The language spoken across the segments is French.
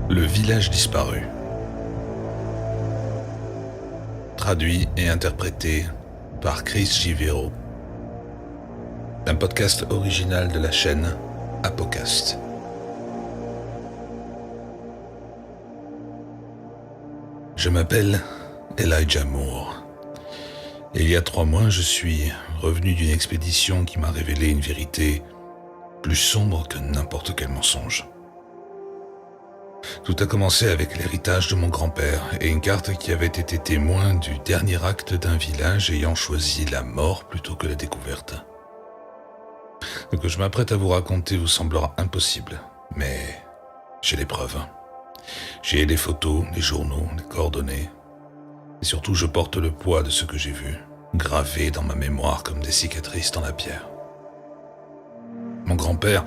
Le village disparu. Traduit et interprété par Chris Givero. Un podcast original de la chaîne Apocast. Je m'appelle Elijah Moore. Et il y a 3 mois, je suis revenu d'une expédition qui m'a révélé une vérité plus sombre que n'importe quel mensonge. Tout a commencé avec l'héritage de mon grand-père et une carte qui avait été témoin du dernier acte d'un village ayant choisi la mort plutôt que la découverte. Ce que je m'apprête à vous raconter vous semblera impossible, mais j'ai les preuves. J'ai les photos, les journaux, les coordonnées. Et surtout, je porte le poids de ce que j'ai vu, gravé dans ma mémoire comme des cicatrices dans la pierre. Mon grand-père,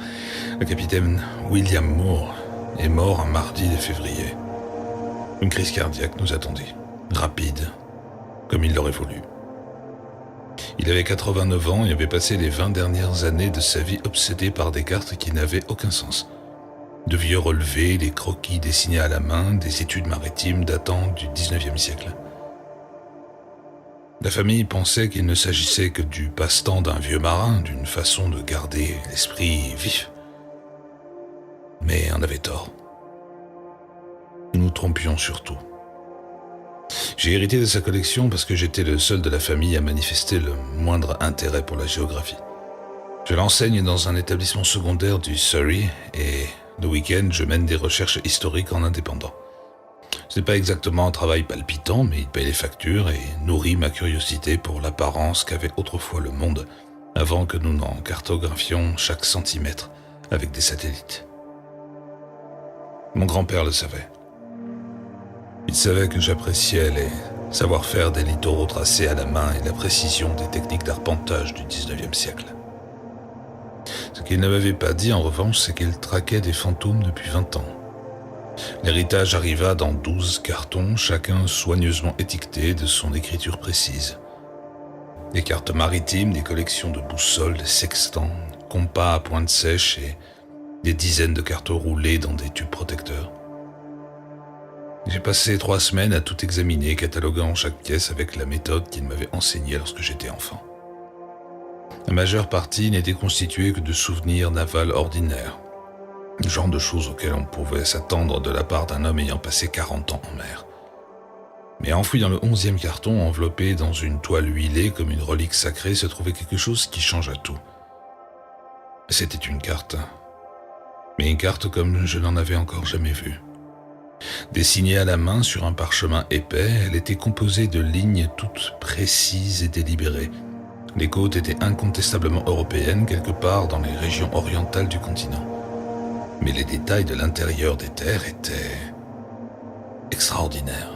le capitaine William Moore, est mort un mardi de février. Une crise cardiaque nous attendait, rapide, comme il l'aurait voulu. Il avait 89 ans et avait passé les 20 dernières années de sa vie obsédé par des cartes qui n'avaient aucun sens. De vieux relevés, des croquis dessinés à la main, des études maritimes datant du 19e siècle. La famille pensait qu'il ne s'agissait que du passe-temps d'un vieux marin, d'une façon de garder l'esprit vif. Mais on avait tort. Nous nous trompions surtout. J'ai hérité de sa collection parce que j'étais le seul de la famille à manifester le moindre intérêt pour la géographie. Je l'enseigne dans un établissement secondaire du Surrey et le week-end, je mène des recherches historiques en indépendant. Ce n'est pas exactement un travail palpitant, mais il paye les factures et nourrit ma curiosité pour l'apparence qu'avait autrefois le monde avant que nous n'en cartographions chaque centimètre avec des satellites. Mon grand-père le savait. Il savait que j'appréciais les savoir-faire des littoraux tracés à la main et la précision des techniques d'arpentage du 19e siècle. Ce qu'il ne m'avait pas dit, en revanche, c'est qu'il traquait des fantômes depuis 20 ans. L'héritage arriva dans 12 cartons, chacun soigneusement étiqueté de son écriture précise. Des cartes maritimes, des collections de boussoles, des sextants, compas à pointe sèche et des dizaines de cartes roulées dans des tubes protecteurs. J'ai passé 3 semaines à tout examiner, cataloguant chaque pièce avec la méthode qu'il m'avait enseignée lorsque j'étais enfant. La majeure partie n'était constituée que de souvenirs navals ordinaires, le genre de choses auxquelles on pouvait s'attendre de la part d'un homme ayant passé 40 ans en mer. Mais enfoui dans le 11e carton, enveloppé dans une toile huilée comme une relique sacrée, se trouvait quelque chose qui changea tout. C'était une carte. Mais une carte comme je n'en avais encore jamais vue. Dessinée à la main sur un parchemin épais, elle était composée de lignes toutes précises et délibérées. Les côtes étaient incontestablement européennes, quelque part dans les régions orientales du continent. Mais les détails de l'intérieur des terres étaient extraordinaires.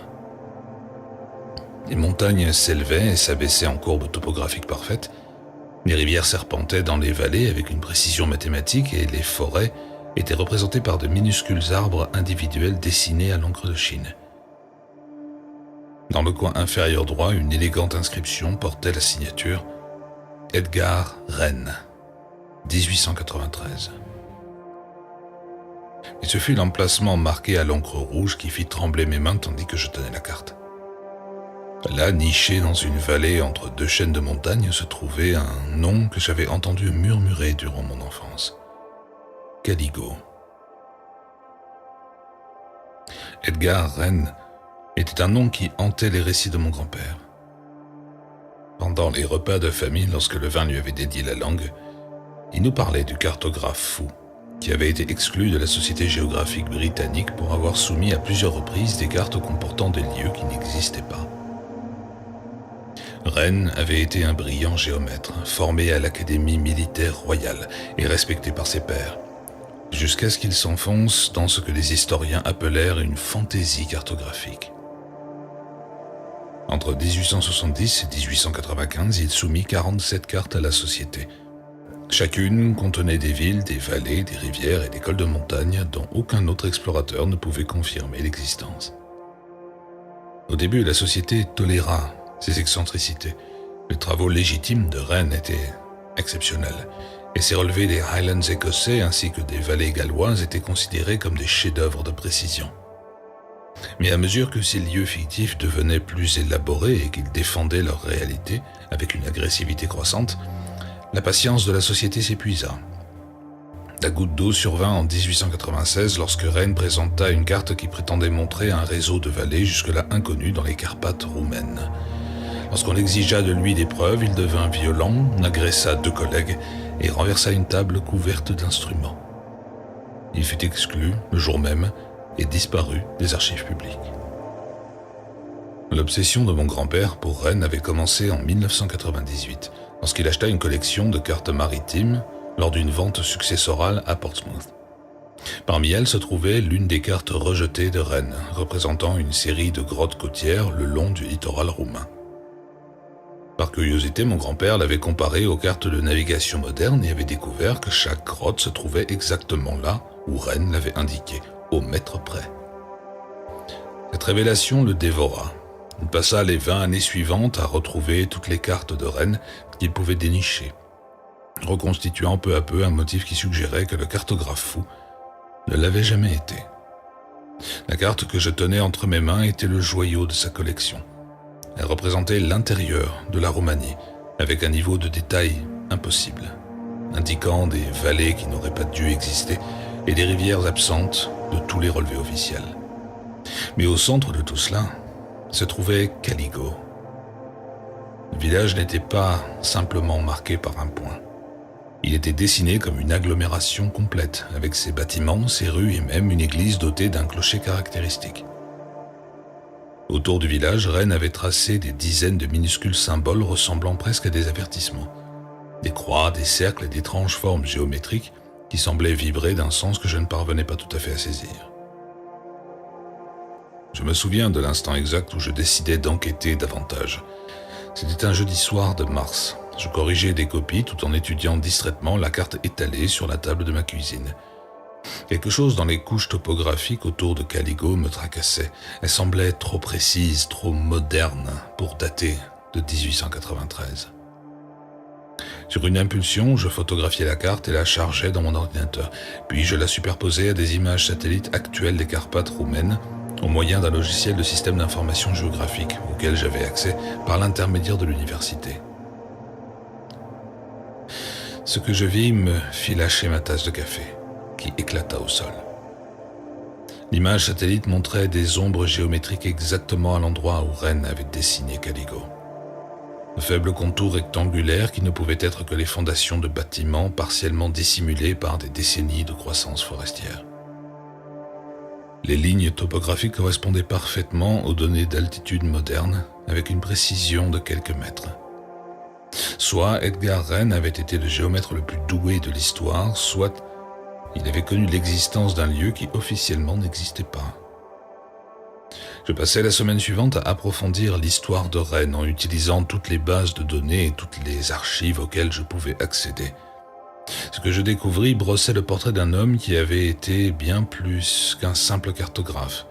Les montagnes s'élevaient et s'abaissaient en courbes topographiques parfaites. Les rivières serpentaient dans les vallées avec une précision mathématique et les forêts étaient représentées par de minuscules arbres individuels dessinés à l'encre de Chine. Dans le coin inférieur droit, une élégante inscription portait la signature « Edgar Rennes, 1893 ». Et ce fut l'emplacement marqué à l'encre rouge qui fit trembler mes mains tandis que je tenais la carte. Là, niché dans une vallée entre 2 chaînes de montagnes, se trouvait un nom que j'avais entendu murmurer durant mon enfance. Caligo. Edgar Rennes était un nom qui hantait les récits de mon grand-père. Pendant les repas de famille, lorsque le vin lui avait dédié la langue, il nous parlait du cartographe fou, qui avait été exclu de la Société géographique britannique pour avoir soumis à plusieurs reprises des cartes comportant des lieux qui n'existaient pas. Rennes avait été un brillant géomètre, formé à l'Académie militaire royale et respecté par ses pairs, jusqu'à ce qu'il s'enfonce dans ce que les historiens appelèrent une fantaisie cartographique. Entre 1870 et 1895, il soumit 47 cartes à la Société. Chacune contenait des villes, des vallées, des rivières et des cols de montagne dont aucun autre explorateur ne pouvait confirmer l'existence. Au début, la Société toléra ces excentricités. Les travaux légitimes de Rennes étaient exceptionnels et ses relevés des Highlands écossais ainsi que des vallées galloises étaient considérés comme des chefs-d'œuvre de précision. Mais à mesure que ces lieux fictifs devenaient plus élaborés et qu'ils défendaient leur réalité avec une agressivité croissante, la patience de la société s'épuisa. La goutte d'eau survint en 1896 lorsque Rennes présenta une carte qui prétendait montrer un réseau de vallées jusque-là inconnu dans les Carpates roumaines. Lorsqu'on exigea de lui des preuves, il devint violent, agressa 2 collègues et renversa une table couverte d'instruments. Il fut exclu le jour même et disparu des archives publiques. L'obsession de mon grand-père pour Rennes avait commencé en 1998, lorsqu'il acheta une collection de cartes maritimes lors d'une vente successorale à Portsmouth. Parmi elles se trouvait l'une des cartes rejetées de Rennes, représentant une série de grottes côtières le long du littoral roumain. Par curiosité, mon grand-père l'avait comparée aux cartes de navigation modernes et avait découvert que chaque grotte se trouvait exactement là où Rennes l'avait indiqué, au mètre près. Cette révélation le dévora. Il passa les 20 années suivantes à retrouver toutes les cartes de Rennes qu'il pouvait dénicher, reconstituant peu à peu un motif qui suggérait que le cartographe fou ne l'avait jamais été. La carte que je tenais entre mes mains était le joyau de sa collection. Elle représentait l'intérieur de la Roumanie, avec un niveau de détail impossible, indiquant des vallées qui n'auraient pas dû exister et des rivières absentes de tous les relevés officiels. Mais au centre de tout cela se trouvait Caligo. Le village n'était pas simplement marqué par un point. Il était dessiné comme une agglomération complète, avec ses bâtiments, ses rues et même une église dotée d'un clocher caractéristique. Autour du village, Rennes avait tracé des dizaines de minuscules symboles ressemblant presque à des avertissements. Des croix, des cercles et d'étranges formes géométriques qui semblaient vibrer d'un sens que je ne parvenais pas tout à fait à saisir. Je me souviens de l'instant exact où je décidai d'enquêter davantage. C'était un jeudi soir de mars. Je corrigeais des copies tout en étudiant distraitement la carte étalée sur la table de ma cuisine. Quelque chose dans les couches topographiques autour de Caligo me tracassait. Elle semblait trop précise, trop moderne pour dater de 1893. Sur une impulsion, je photographiai la carte et la chargeai dans mon ordinateur. Puis je la superposai à des images satellites actuelles des Carpates roumaines au moyen d'un logiciel de système d'information géographique auquel j'avais accès par l'intermédiaire de l'université. Ce que je vis me fit lâcher ma tasse de café, qui éclata au sol. L'image satellite montrait des ombres géométriques exactement à l'endroit où Rennes avait dessiné Caligo. De faibles contours rectangulaires qui ne pouvaient être que les fondations de bâtiments partiellement dissimulés par des décennies de croissance forestière. Les lignes topographiques correspondaient parfaitement aux données d'altitude modernes, avec une précision de quelques mètres. Soit Edgar Rennes avait été le géomètre le plus doué de l'histoire, soit il avait connu l'existence d'un lieu qui officiellement n'existait pas. Je passai la semaine suivante à approfondir l'histoire de Rennes en utilisant toutes les bases de données et toutes les archives auxquelles je pouvais accéder. Ce que je découvris brossait le portrait d'un homme qui avait été bien plus qu'un simple cartographe.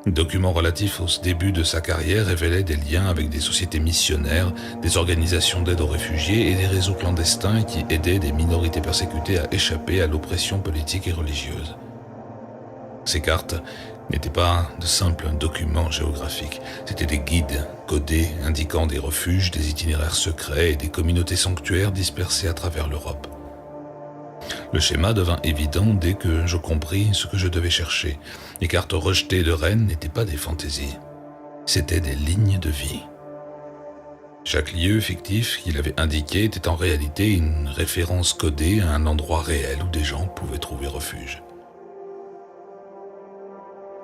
Documents relatifs au début de sa carrière révélaient des liens avec des sociétés missionnaires, des organisations d'aide aux réfugiés et des réseaux clandestins qui aidaient des minorités persécutées à échapper à l'oppression politique et religieuse. Ces cartes n'étaient pas de simples documents géographiques, c'étaient des guides codés indiquant des refuges, des itinéraires secrets et des communautés sanctuaires dispersées à travers l'Europe. Le schéma devint évident dès que je compris ce que je devais chercher. Les cartes rejetées de Rennes n'étaient pas des fantaisies, c'étaient des lignes de vie. Chaque lieu fictif qu'il avait indiqué était en réalité une référence codée à un endroit réel où des gens pouvaient trouver refuge.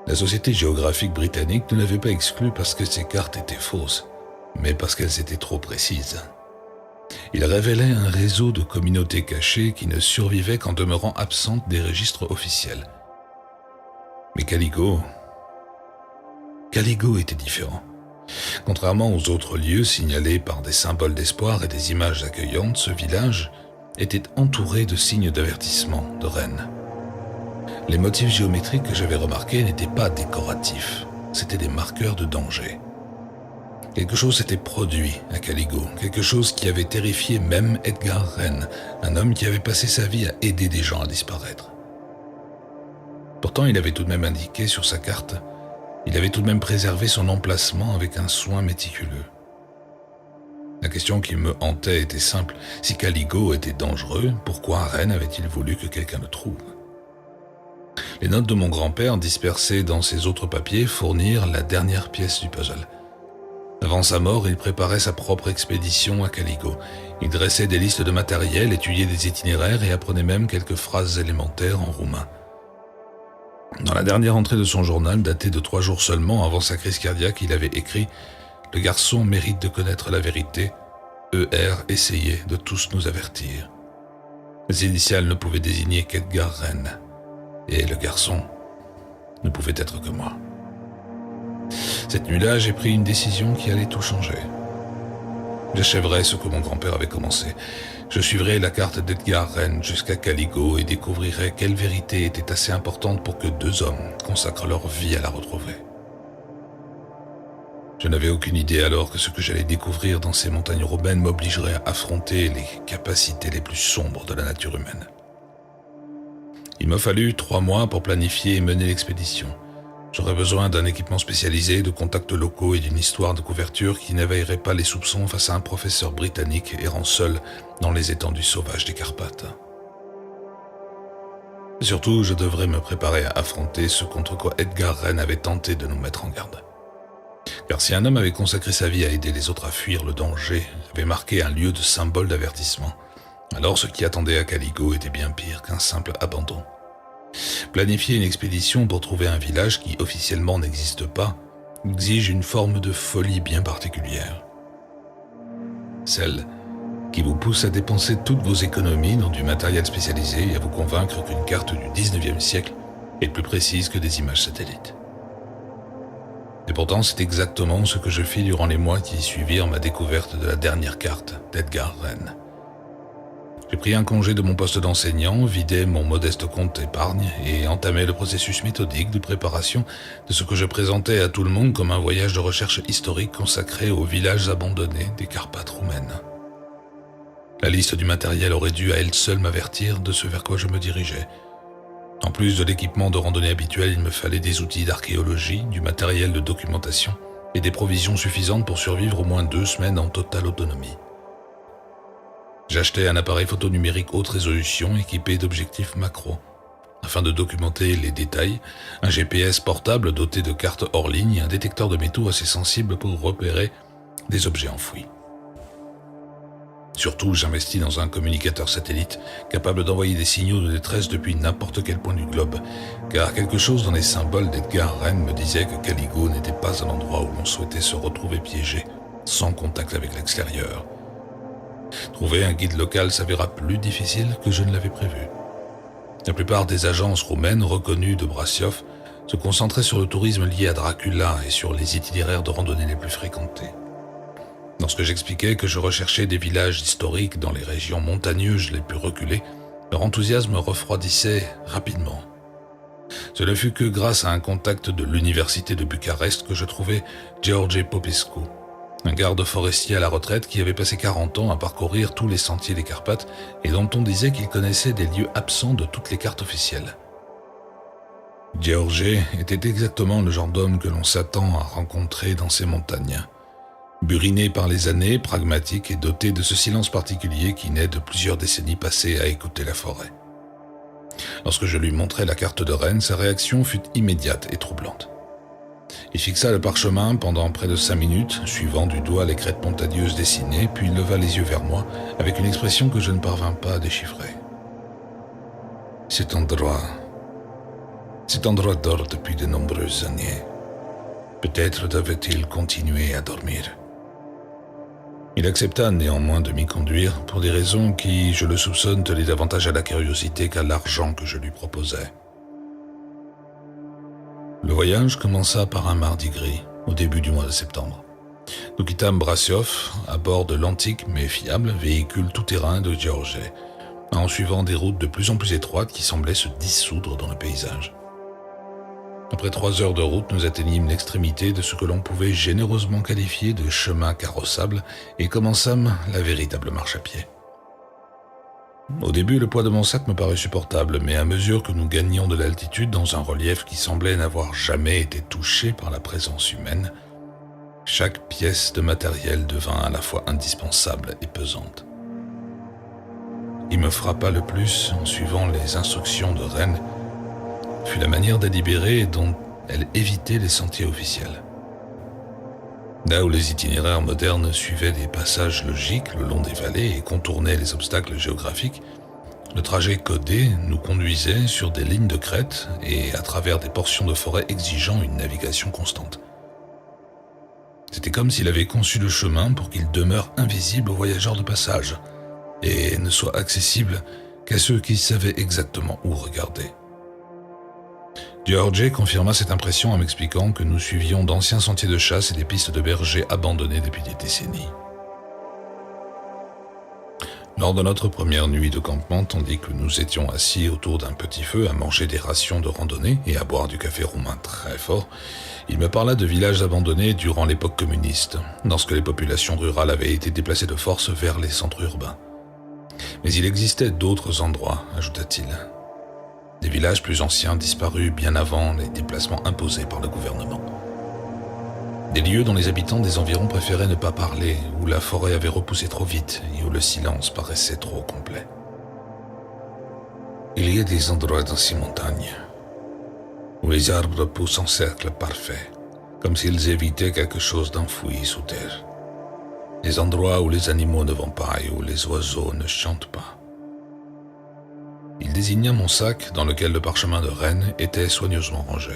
La Société géographique britannique ne l'avait pas exclu parce que ces cartes étaient fausses, mais parce qu'elles étaient trop précises. Il révélait un réseau de communautés cachées qui ne survivaient qu'en demeurant absentes des registres officiels. Mais Caligo était différent. Contrairement aux autres lieux signalés par des symboles d'espoir et des images accueillantes, ce village était entouré de signes d'avertissement de Rennes. Les motifs géométriques que j'avais remarqués n'étaient pas décoratifs, c'étaient des marqueurs de danger. Quelque chose s'était produit à Caligo, quelque chose qui avait terrifié même Edgar Rennes, un homme qui avait passé sa vie à aider des gens à disparaître. Pourtant, il avait tout de même indiqué sur sa carte, il avait tout de même préservé son emplacement avec un soin méticuleux. La question qui me hantait était simple. Si Caligo était dangereux, pourquoi Rennes avait-il voulu que quelqu'un le trouve ? Les notes de mon grand-père, dispersées dans ses autres papiers, fournirent la dernière pièce du puzzle. Avant sa mort, il préparait sa propre expédition à Caligo. Il dressait des listes de matériel, étudiait des itinéraires et apprenait même quelques phrases élémentaires en roumain. Dans la dernière entrée de son journal, datée de 3 jours seulement avant sa crise cardiaque, il avait écrit « Le garçon mérite de connaître la vérité. ER essayait de tous nous avertir. » Les initiales ne pouvaient désigner qu'Edgar Rennes. Et le garçon ne pouvait être que moi. Cette nuit-là, j'ai pris une décision qui allait tout changer. J'achèverai ce que mon grand-père avait commencé. Je suivrai la carte d'Edgar Rennes jusqu'à Caligo et découvrirai quelle vérité était assez importante pour que 2 hommes consacrent leur vie à la retrouver. Je n'avais aucune idée alors que ce que j'allais découvrir dans ces montagnes roumaines m'obligerait à affronter les capacités les plus sombres de la nature humaine. Il m'a fallu 3 mois pour planifier et mener l'expédition. J'aurais besoin d'un équipement spécialisé, de contacts locaux et d'une histoire de couverture qui n'éveillerait pas les soupçons face à un professeur britannique errant seul dans les étendues sauvages des Carpates. Et surtout, je devrais me préparer à affronter ce contre quoi Edgar Rennes avait tenté de nous mettre en garde. Car si un homme avait consacré sa vie à aider les autres à fuir le danger, avait marqué un lieu de symbole d'avertissement, alors ce qui attendait à Caligo était bien pire qu'un simple abandon. Planifier une expédition pour trouver un village qui officiellement n'existe pas exige une forme de folie bien particulière. Celle qui vous pousse à dépenser toutes vos économies dans du matériel spécialisé et à vous convaincre qu'une carte du 19e siècle est plus précise que des images satellites. Et pourtant, c'est exactement ce que je fis durant les mois qui suivirent ma découverte de la dernière carte d'Edgar Rennes. J'ai pris un congé de mon poste d'enseignant, vidé mon modeste compte épargne et entamé le processus méthodique de préparation de ce que je présentais à tout le monde comme un voyage de recherche historique consacré aux villages abandonnés des Carpates roumaines. La liste du matériel aurait dû à elle seule m'avertir de ce vers quoi je me dirigeais. En plus de l'équipement de randonnée habituel, il me fallait des outils d'archéologie, du matériel de documentation et des provisions suffisantes pour survivre au moins 2 semaines en totale autonomie. J'achetais un appareil photo numérique haute résolution équipé d'objectifs macro. Afin de documenter les détails, un GPS portable doté de cartes hors ligne et un détecteur de métaux assez sensible pour repérer des objets enfouis. Surtout, j'investis dans un communicateur satellite capable d'envoyer des signaux de détresse depuis n'importe quel point du globe, car quelque chose dans les symboles d'Edgar Rennes me disait que Caligo n'était pas un endroit où l'on souhaitait se retrouver piégé, sans contact avec l'extérieur. Trouver un guide local s'avéra plus difficile que je ne l'avais prévu. La plupart des agences roumaines reconnues de Brassiov se concentraient sur le tourisme lié à Dracula et sur les itinéraires de randonnée les plus fréquentés. Lorsque j'expliquais que je recherchais des villages historiques dans les régions montagneuses les plus reculées, leur enthousiasme refroidissait rapidement. Ce ne fut que grâce à un contact de l'université de Bucarest que je trouvai George Popescu, un garde forestier à la retraite qui avait passé 40 ans à parcourir tous les sentiers des Carpates et dont on disait qu'il connaissait des lieux absents de toutes les cartes officielles. George était exactement le genre d'homme que l'on s'attend à rencontrer dans ces montagnes. Buriné par les années, pragmatique et doté de ce silence particulier qui naît de plusieurs décennies passées à écouter la forêt. Lorsque je lui montrai la carte de Rennes, sa réaction fut immédiate et troublante. Il fixa le parchemin pendant près de 5 minutes, suivant du doigt les crêtes montagneuses dessinées, puis il leva les yeux vers moi avec une expression que je ne parvins pas à déchiffrer. Cet endroit dort depuis de nombreuses années. Peut-être devait-il continuer à dormir. Il accepta néanmoins de m'y conduire pour des raisons qui, je le soupçonne, tenaient davantage à la curiosité qu'à l'argent que je lui proposais. Le voyage commença par un mardi gris, au début du mois de septembre. Nous quittâmes Brassiov à bord de l'antique mais fiable véhicule tout-terrain de George, en suivant des routes de plus en plus étroites qui semblaient se dissoudre dans le paysage. Après 3 heures de route, nous atteignîmes l'extrémité de ce que l'on pouvait généreusement qualifier de chemin carrossable et commençâmes la véritable marche à pied. Au début, le poids de mon sac me parut supportable, mais à mesure que nous gagnions de l'altitude dans un relief qui semblait n'avoir jamais été touché par la présence humaine, chaque pièce de matériel devint à la fois indispensable et pesante. Ce qui me frappa le plus en suivant les instructions de Rennes fut la manière délibérée dont elle évitait les sentiers officiels. Là où les itinéraires modernes suivaient des passages logiques le long des vallées et contournaient les obstacles géographiques, le trajet codé nous conduisait sur des lignes de crête et à travers des portions de forêt exigeant une navigation constante. C'était comme s'il avait conçu le chemin pour qu'il demeure invisible aux voyageurs de passage et ne soit accessible qu'à ceux qui savaient exactement où regarder. George confirma cette impression en m'expliquant que nous suivions d'anciens sentiers de chasse et des pistes de bergers abandonnées depuis des décennies. Lors de notre première nuit de campement, tandis que nous étions assis autour d'un petit feu à manger des rations de randonnée et à boire du café roumain très fort, il me parla de villages abandonnés durant l'époque communiste, lorsque les populations rurales avaient été déplacées de force vers les centres urbains. Mais il existait d'autres endroits, ajouta-t-il. Des villages plus anciens disparus bien avant les déplacements imposés par le gouvernement. Des lieux dont les habitants des environs préféraient ne pas parler, où la forêt avait repoussé trop vite et où le silence paraissait trop complet. Il y a des endroits dans ces montagnes où les arbres poussent en cercle parfait, comme s'ils évitaient quelque chose d'enfoui sous terre. Des endroits où les animaux ne vont pas et où les oiseaux ne chantent pas. Il désigna mon sac dans lequel le parchemin de Rennes était soigneusement rangé.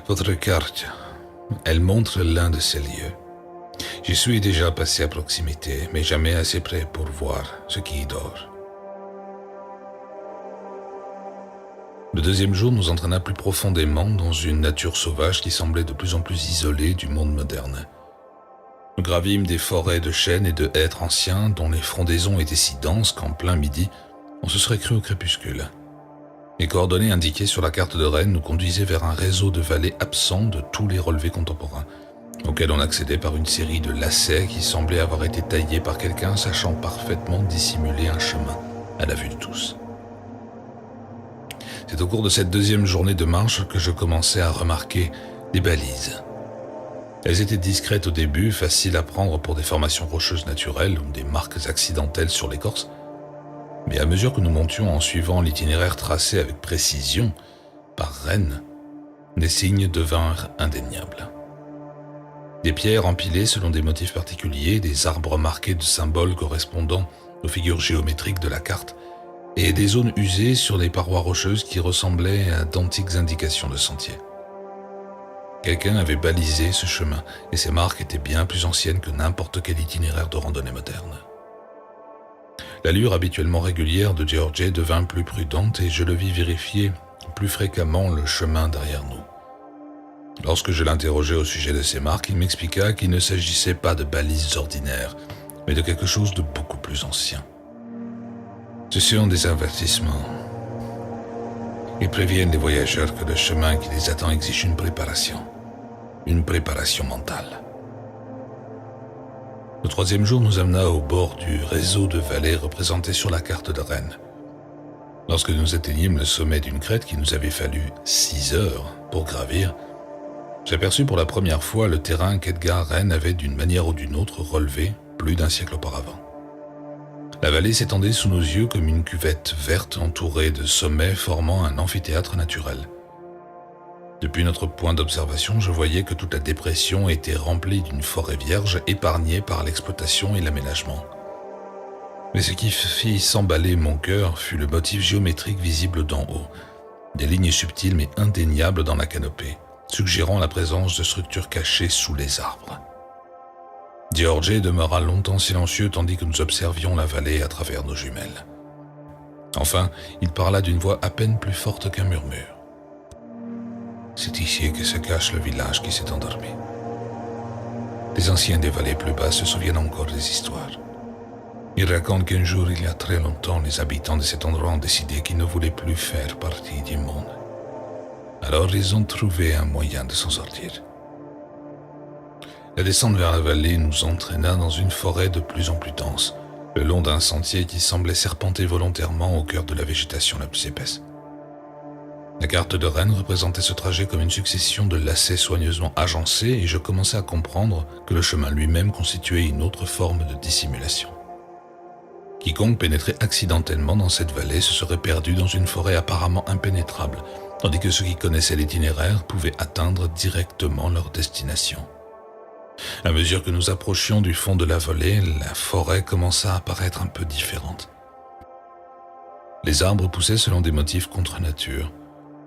Votre carte, elle montre l'un de ces lieux. Je suis déjà passé à proximité, mais jamais assez près pour voir ce qui y dort. Le deuxième jour nous entraîna plus profondément dans une nature sauvage qui semblait de plus en plus isolée du monde moderne. Nous gravîmes des forêts de chênes et de hêtres anciens dont les frondaisons étaient si denses qu'en plein midi, on se serait cru au crépuscule. Les coordonnées indiquées sur la carte de Rennes nous conduisaient vers un réseau de vallées absents de tous les relevés contemporains, auxquels on accédait par une série de lacets qui semblaient avoir été taillés par quelqu'un sachant parfaitement dissimuler un chemin à la vue de tous. C'est au cours de cette deuxième journée de marche que je commençais à remarquer des balises. Elles étaient discrètes au début, faciles à prendre pour des formations rocheuses naturelles ou des marques accidentelles sur l'écorce, mais à mesure que nous montions en suivant l'itinéraire tracé avec précision par Rennes, les signes devinrent indéniables. Des pierres empilées selon des motifs particuliers, des arbres marqués de symboles correspondant aux figures géométriques de la carte, et des zones usées sur des parois rocheuses qui ressemblaient à d'antiques indications de sentiers. Quelqu'un avait balisé ce chemin, et ces marques étaient bien plus anciennes que n'importe quel itinéraire de randonnée moderne. L'allure habituellement régulière de George devint plus prudente et je le vis vérifier plus fréquemment le chemin derrière nous. Lorsque je l'interrogeai au sujet de ces marques, il m'expliqua qu'il ne s'agissait pas de balises ordinaires, mais de quelque chose de beaucoup plus ancien. Ce sont des avertissements. Ils préviennent les voyageurs que le chemin qui les attend exige une préparation mentale. Le troisième jour nous amena au bord du réseau de vallées représenté sur la carte de Rennes. Lorsque nous atteignîmes le sommet d'une crête qu'il nous avait fallu 6 heures pour gravir, j'aperçus pour la première fois le terrain qu'Edgar Rennes avait d'une manière ou d'une autre relevé plus d'un siècle auparavant. La vallée s'étendait sous nos yeux comme une cuvette verte entourée de sommets formant un amphithéâtre naturel. Depuis notre point d'observation, je voyais que toute la dépression était remplie d'une forêt vierge épargnée par l'exploitation et l'aménagement. Mais ce qui fit s'emballer mon cœur fut le motif géométrique visible d'en haut, des lignes subtiles mais indéniables dans la canopée, suggérant la présence de structures cachées sous les arbres. George demeura longtemps silencieux tandis que nous observions la vallée à travers nos jumelles. Enfin, il parla d'une voix à peine plus forte qu'un murmure. C'est ici que se cache le village qui s'est endormi. Les anciens des vallées plus basses se souviennent encore des histoires. Ils racontent qu'un jour, il y a très longtemps, les habitants de cet endroit ont décidé qu'ils ne voulaient plus faire partie du monde. Alors ils ont trouvé un moyen de s'en sortir. La descente vers la vallée nous entraîna dans une forêt de plus en plus dense, le long d'un sentier qui semblait serpenter volontairement au cœur de la végétation la plus épaisse. La carte de Rennes représentait ce trajet comme une succession de lacets soigneusement agencés et je commençais à comprendre que le chemin lui-même constituait une autre forme de dissimulation. Quiconque pénétrait accidentellement dans cette vallée se serait perdu dans une forêt apparemment impénétrable, tandis que ceux qui connaissaient l'itinéraire pouvaient atteindre directement leur destination. À mesure que nous approchions du fond de la vallée, la forêt commença à paraître un peu différente. Les arbres poussaient selon des motifs contre nature,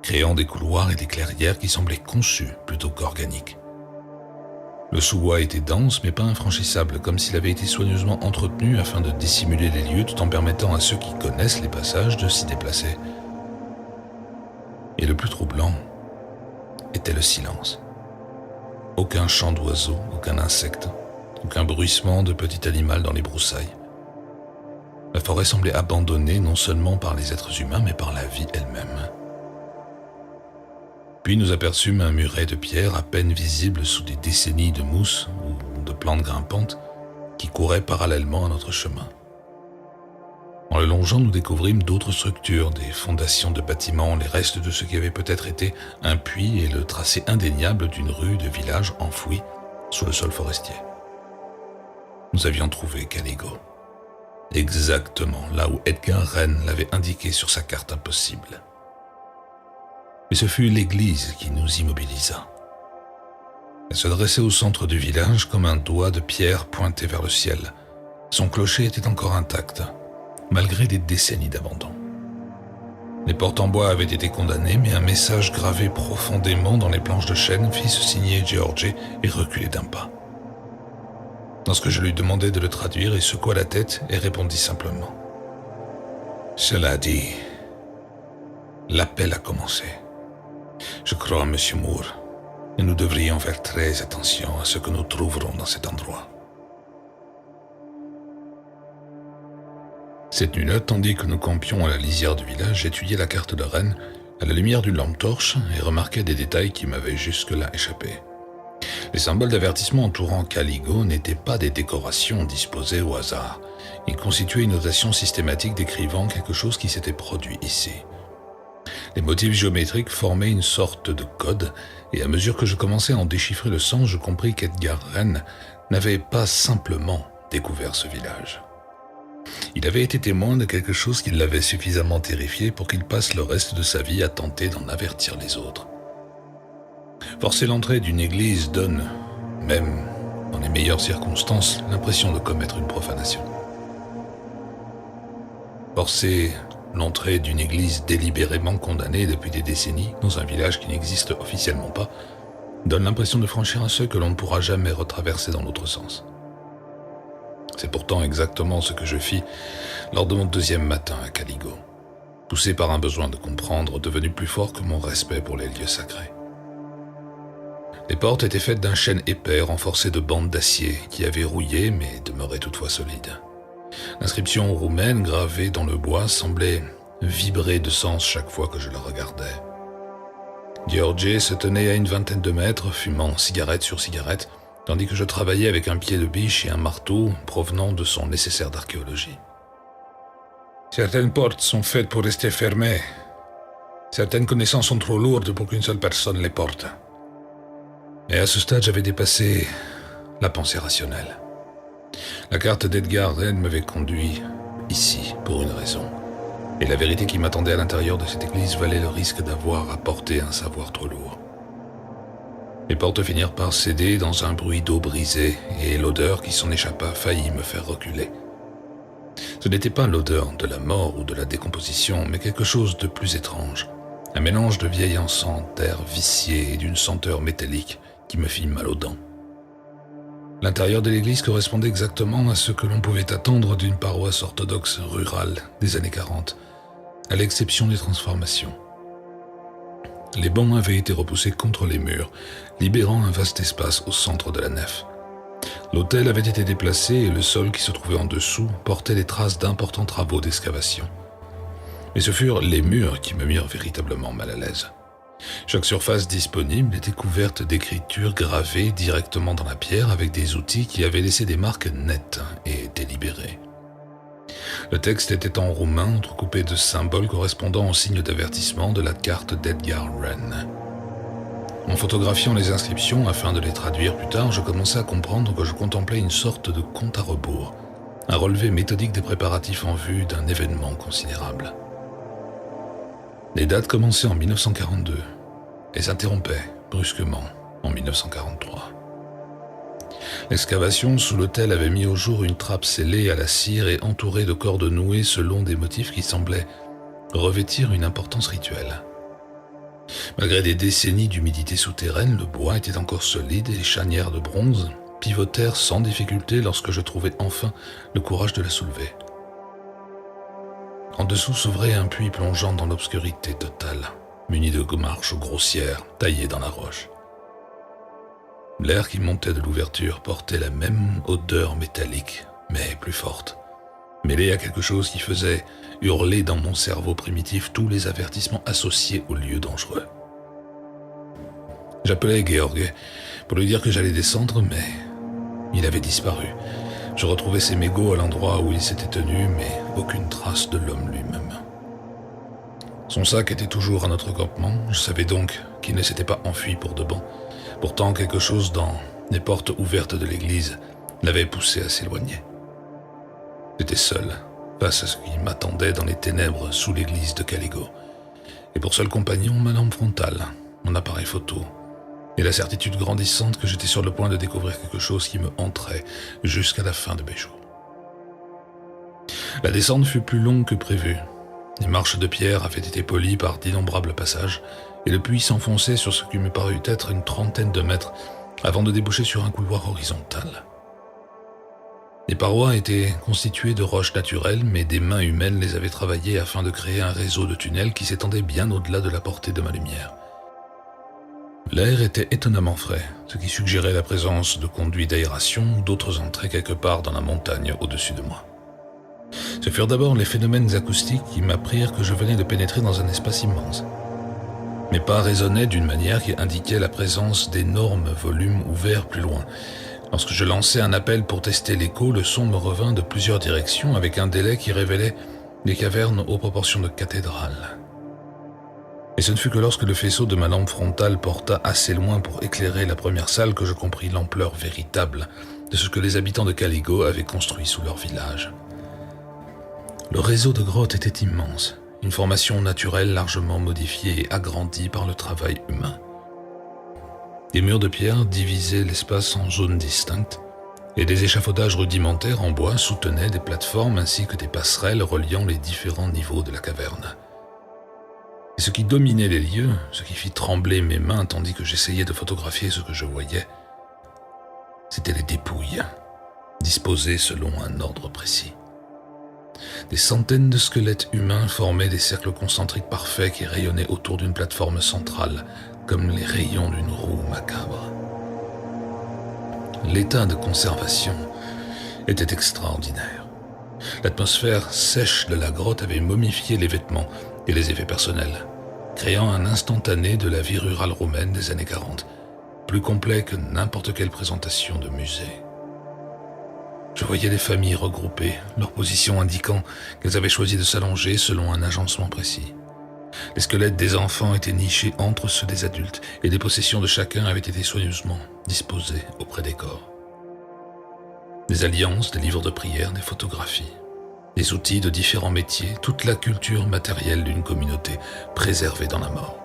créant des couloirs et des clairières qui semblaient conçus plutôt qu'organiques. Le sous-bois était dense mais pas infranchissable, comme s'il avait été soigneusement entretenu afin de dissimuler les lieux tout en permettant à ceux qui connaissent les passages de s'y déplacer. Et le plus troublant était le silence. Aucun chant d'oiseau, aucun insecte, aucun bruissement de petit animal dans les broussailles. La forêt semblait abandonnée non seulement par les êtres humains, mais par la vie elle-même. Puis nous aperçûmes un muret de pierre à peine visible sous des décennies de mousse ou de plantes grimpantes qui couraient parallèlement à notre chemin. En le longeant, nous découvrîmes d'autres structures, des fondations de bâtiments, les restes de ce qui avait peut-être été un puits et le tracé indéniable d'une rue de village enfouie sous le sol forestier. Nous avions trouvé Caligo, exactement là où Edgar Rennes l'avait indiqué sur sa carte impossible. Et ce fut l'église qui nous immobilisa. Elle se dressait au centre du village comme un doigt de pierre pointé vers le ciel. Son clocher était encore intact, malgré des décennies d'abandon. Les portes en bois avaient été condamnées, mais un message gravé profondément dans les planches de chêne fit se signer George et reculer d'un pas. Lorsque je lui demandai de le traduire, il secoua la tête et répondit simplement. Cela dit, l'appel a commencé. Je crois, Monsieur Moore, et nous devrions faire très attention à ce que nous trouverons dans cet endroit. Cette nuit-là, tandis que nous campions à la lisière du village, j'étudiais la carte de Rennes à la lumière d'une lampe torche et remarquais des détails qui m'avaient jusque-là échappé. Les symboles d'avertissement entourant Caligo n'étaient pas des décorations disposées au hasard. Ils constituaient une notation systématique décrivant quelque chose qui s'était produit ici. Les motifs géométriques formaient une sorte de code, et à mesure que je commençais à en déchiffrer le sens, je compris qu'Edgar Rennes n'avait pas simplement découvert ce village. Il avait été témoin de quelque chose qui l'avait suffisamment terrifié pour qu'il passe le reste de sa vie à tenter d'en avertir les autres. Forcer l'entrée d'une église donne, même dans les meilleures circonstances, l'impression de commettre une profanation. Forcer l'entrée d'une église délibérément condamnée depuis des décennies dans un village qui n'existe officiellement pas donne l'impression de franchir un seuil que l'on ne pourra jamais retraverser dans l'autre sens. C'est pourtant exactement ce que je fis lors de mon deuxième matin à Caligo, poussé par un besoin de comprendre devenu plus fort que mon respect pour les lieux sacrés. Les portes étaient faites d'un chêne épais renforcé de bandes d'acier qui avaient rouillé mais demeuraient toutefois solides. L'inscription roumaine gravée dans le bois semblait vibrer de sens chaque fois que je la regardais. George se tenait à une vingtaine de mètres, fumant cigarette sur cigarette, tandis que je travaillais avec un pied de biche et un marteau provenant de son nécessaire d'archéologie. Certaines portes sont faites pour rester fermées. Certaines connaissances sont trop lourdes pour qu'une seule personne les porte. Et à ce stade, j'avais dépassé la pensée rationnelle. La carte d'Edgar Rennes m'avait conduit ici pour une raison. Et la vérité qui m'attendait à l'intérieur de cette église valait le risque d'avoir à porter un savoir trop lourd. Les portes finirent par céder dans un bruit d'eau brisée et l'odeur qui s'en échappa faillit me faire reculer. Ce n'était pas l'odeur de la mort ou de la décomposition, mais quelque chose de plus étrange. Un mélange de vieil encens, d'air vicié et d'une senteur métallique qui me fit mal aux dents. L'intérieur de l'église correspondait exactement à ce que l'on pouvait attendre d'une paroisse orthodoxe rurale des années 40, à l'exception des transformations. Les bancs avaient été repoussés contre les murs, libérant un vaste espace au centre de la nef. L'autel avait été déplacé et le sol qui se trouvait en dessous portait les traces d'importants travaux d'excavation. Mais ce furent les murs qui me mirent véritablement mal à l'aise. Chaque surface disponible était couverte d'écritures gravées directement dans la pierre avec des outils qui avaient laissé des marques nettes et délibérées. Le texte était en roumain entrecoupé de symboles correspondant aux signes d'avertissement de la carte d'Edgar Wren. En photographiant les inscriptions afin de les traduire plus tard, je commençais à comprendre que je contemplais une sorte de compte à rebours, un relevé méthodique des préparatifs en vue d'un événement considérable. Les dates commençaient en 1942 et s'interrompaient brusquement en 1943. L'excavation sous l'autel avait mis au jour une trappe scellée à la cire et entourée de cordes nouées selon des motifs qui semblaient revêtir une importance rituelle. Malgré des décennies d'humidité souterraine, le bois était encore solide et les chanières de bronze pivotèrent sans difficulté lorsque je trouvai enfin le courage de la soulever. En dessous s'ouvrait un puits plongeant dans l'obscurité totale, muni de marches grossières taillées dans la roche. L'air qui montait de l'ouverture portait la même odeur métallique, mais plus forte, mêlée à quelque chose qui faisait hurler dans mon cerveau primitif tous les avertissements associés aux lieux dangereux. J'appelai Georg pour lui dire que j'allais descendre, mais il avait disparu. Je retrouvais ses mégots à l'endroit où il s'était tenu, mais aucune trace de l'homme lui-même. Son sac était toujours à notre campement, je savais donc qu'il ne s'était pas enfui pour de bon. Pourtant, quelque chose dans les portes ouvertes de l'église l'avait poussé à s'éloigner. J'étais seul, face à ce qui m'attendait dans les ténèbres sous l'église de Caligo. Et pour seul compagnon, ma lampe frontale, mon appareil photo, et la certitude grandissante que j'étais sur le point de découvrir quelque chose qui me hanterait jusqu'à la fin de mes jours. La descente fut plus longue que prévu. Les marches de pierre avaient été polies par d'innombrables passages, et le puits s'enfonçait sur ce qui me parut être une trentaine de mètres avant de déboucher sur un couloir horizontal. Les parois étaient constituées de roches naturelles, mais des mains humaines les avaient travaillées afin de créer un réseau de tunnels qui s'étendait bien au-delà de la portée de ma lumière. L'air était étonnamment frais, ce qui suggérait la présence de conduits d'aération ou d'autres entrées quelque part dans la montagne au-dessus de moi. Ce furent d'abord les phénomènes acoustiques qui m'apprirent que je venais de pénétrer dans un espace immense. Mes pas résonnaient d'une manière qui indiquait la présence d'énormes volumes ouverts plus loin. Lorsque je lançai un appel pour tester l'écho, le son me revint de plusieurs directions avec un délai qui révélait des cavernes aux proportions de cathédrales. Et ce ne fut que lorsque le faisceau de ma lampe frontale porta assez loin pour éclairer la première salle que je compris l'ampleur véritable de ce que les habitants de Caligo avaient construit sous leur village. Le réseau de grottes était immense, une formation naturelle largement modifiée et agrandie par le travail humain. Des murs de pierre divisaient l'espace en zones distinctes, et des échafaudages rudimentaires en bois soutenaient des plateformes ainsi que des passerelles reliant les différents niveaux de la caverne. Et ce qui dominait les lieux, ce qui fit trembler mes mains tandis que j'essayais de photographier ce que je voyais, c'étaient les dépouilles, disposées selon un ordre précis. Des centaines de squelettes humains formaient des cercles concentriques parfaits qui rayonnaient autour d'une plateforme centrale, comme les rayons d'une roue macabre. L'état de conservation était extraordinaire. L'atmosphère sèche de la grotte avait momifié les vêtements et les effets personnels, créant un instantané de la vie rurale romaine des années 40, plus complet que n'importe quelle présentation de musée. Je voyais des familles regroupées, leur position indiquant qu'elles avaient choisi de s'allonger selon un agencement précis. Les squelettes des enfants étaient nichés entre ceux des adultes et les possessions de chacun avaient été soigneusement disposées auprès des corps. Des alliances, des livres de prière, des photographies, des outils de différents métiers, toute la culture matérielle d'une communauté préservée dans la mort.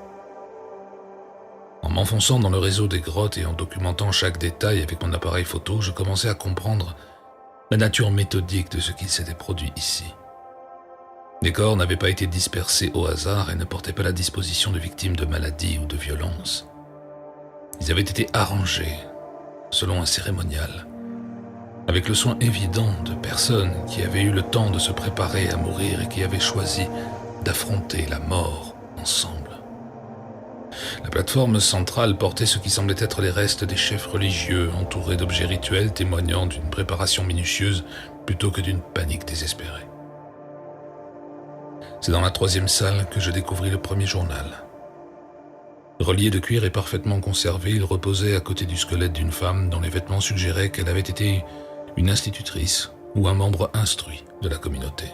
En m'enfonçant dans le réseau des grottes et en documentant chaque détail avec mon appareil photo, je commençais à comprendre la nature méthodique de ce qu'il s'était produit ici. Les corps n'avaient pas été dispersés au hasard et ne portaient pas la disposition de victimes de maladies ou de violences. Ils avaient été arrangés selon un cérémonial, avec le soin évident de personnes qui avaient eu le temps de se préparer à mourir et qui avaient choisi d'affronter la mort ensemble. La plateforme centrale portait ce qui semblait être les restes des chefs religieux, entourés d'objets rituels témoignant d'une préparation minutieuse plutôt que d'une panique désespérée. C'est dans la troisième salle que je découvris le premier journal. Relié de cuir et parfaitement conservé, il reposait à côté du squelette d'une femme dont les vêtements suggéraient qu'elle avait été une institutrice ou un membre instruit de la communauté.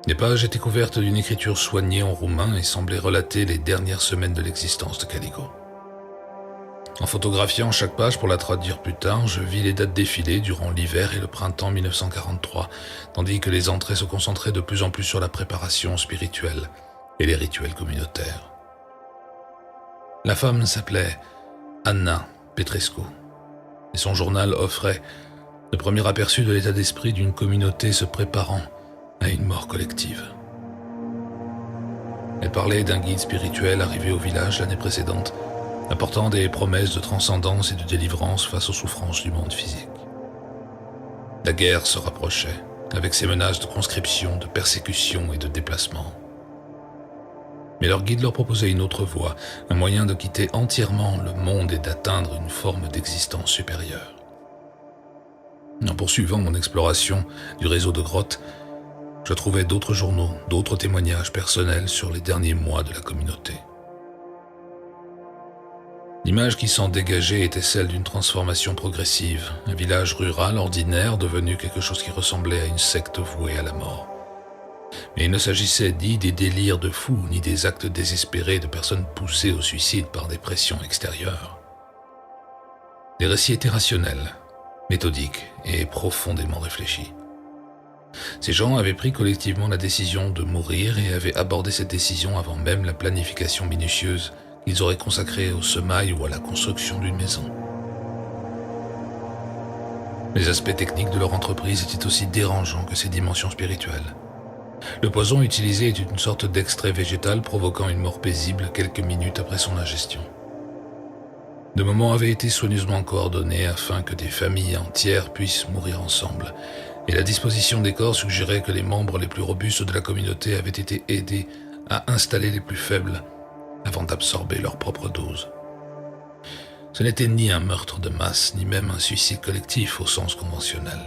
Les pages étaient couvertes d'une écriture soignée en roumain et semblaient relater les dernières semaines de l'existence de Caligo. En photographiant chaque page pour la traduire plus tard, je vis les dates défiler durant l'hiver et le printemps 1943, tandis que les entrées se concentraient de plus en plus sur la préparation spirituelle et les rituels communautaires. La femme s'appelait Anna Petrescu, et son journal offrait le premier aperçu de l'état d'esprit d'une communauté se préparant à une mort collective. Elle parlait d'un guide spirituel arrivé au village l'année précédente, apportant des promesses de transcendance et de délivrance face aux souffrances du monde physique. La guerre se rapprochait, avec ses menaces de conscription, de persécution et de déplacement. Mais leur guide leur proposait une autre voie, un moyen de quitter entièrement le monde et d'atteindre une forme d'existence supérieure. En poursuivant mon exploration du réseau de grottes, je trouvais d'autres journaux, d'autres témoignages personnels sur les derniers mois de la communauté. L'image qui s'en dégageait était celle d'une transformation progressive, un village rural ordinaire devenu quelque chose qui ressemblait à une secte vouée à la mort. Mais il ne s'agissait ni des délires de fous, ni des actes désespérés de personnes poussées au suicide par des pressions extérieures. Les récits étaient rationnels, méthodiques et profondément réfléchis. Ces gens avaient pris collectivement la décision de mourir et avaient abordé cette décision avant même la planification minutieuse qu'ils auraient consacrée au semail ou à la construction d'une maison. Les aspects techniques de leur entreprise étaient aussi dérangeants que ses dimensions spirituelles. Le poison utilisé est une sorte d'extrait végétal provoquant une mort paisible quelques minutes après son ingestion. De moments avaient été soigneusement coordonnés afin que des familles entières puissent mourir ensemble, et la disposition des corps suggérait que les membres les plus robustes de la communauté avaient été aidés à installer les plus faibles avant d'absorber leur propre dose. Ce n'était ni un meurtre de masse, ni même un suicide collectif au sens conventionnel.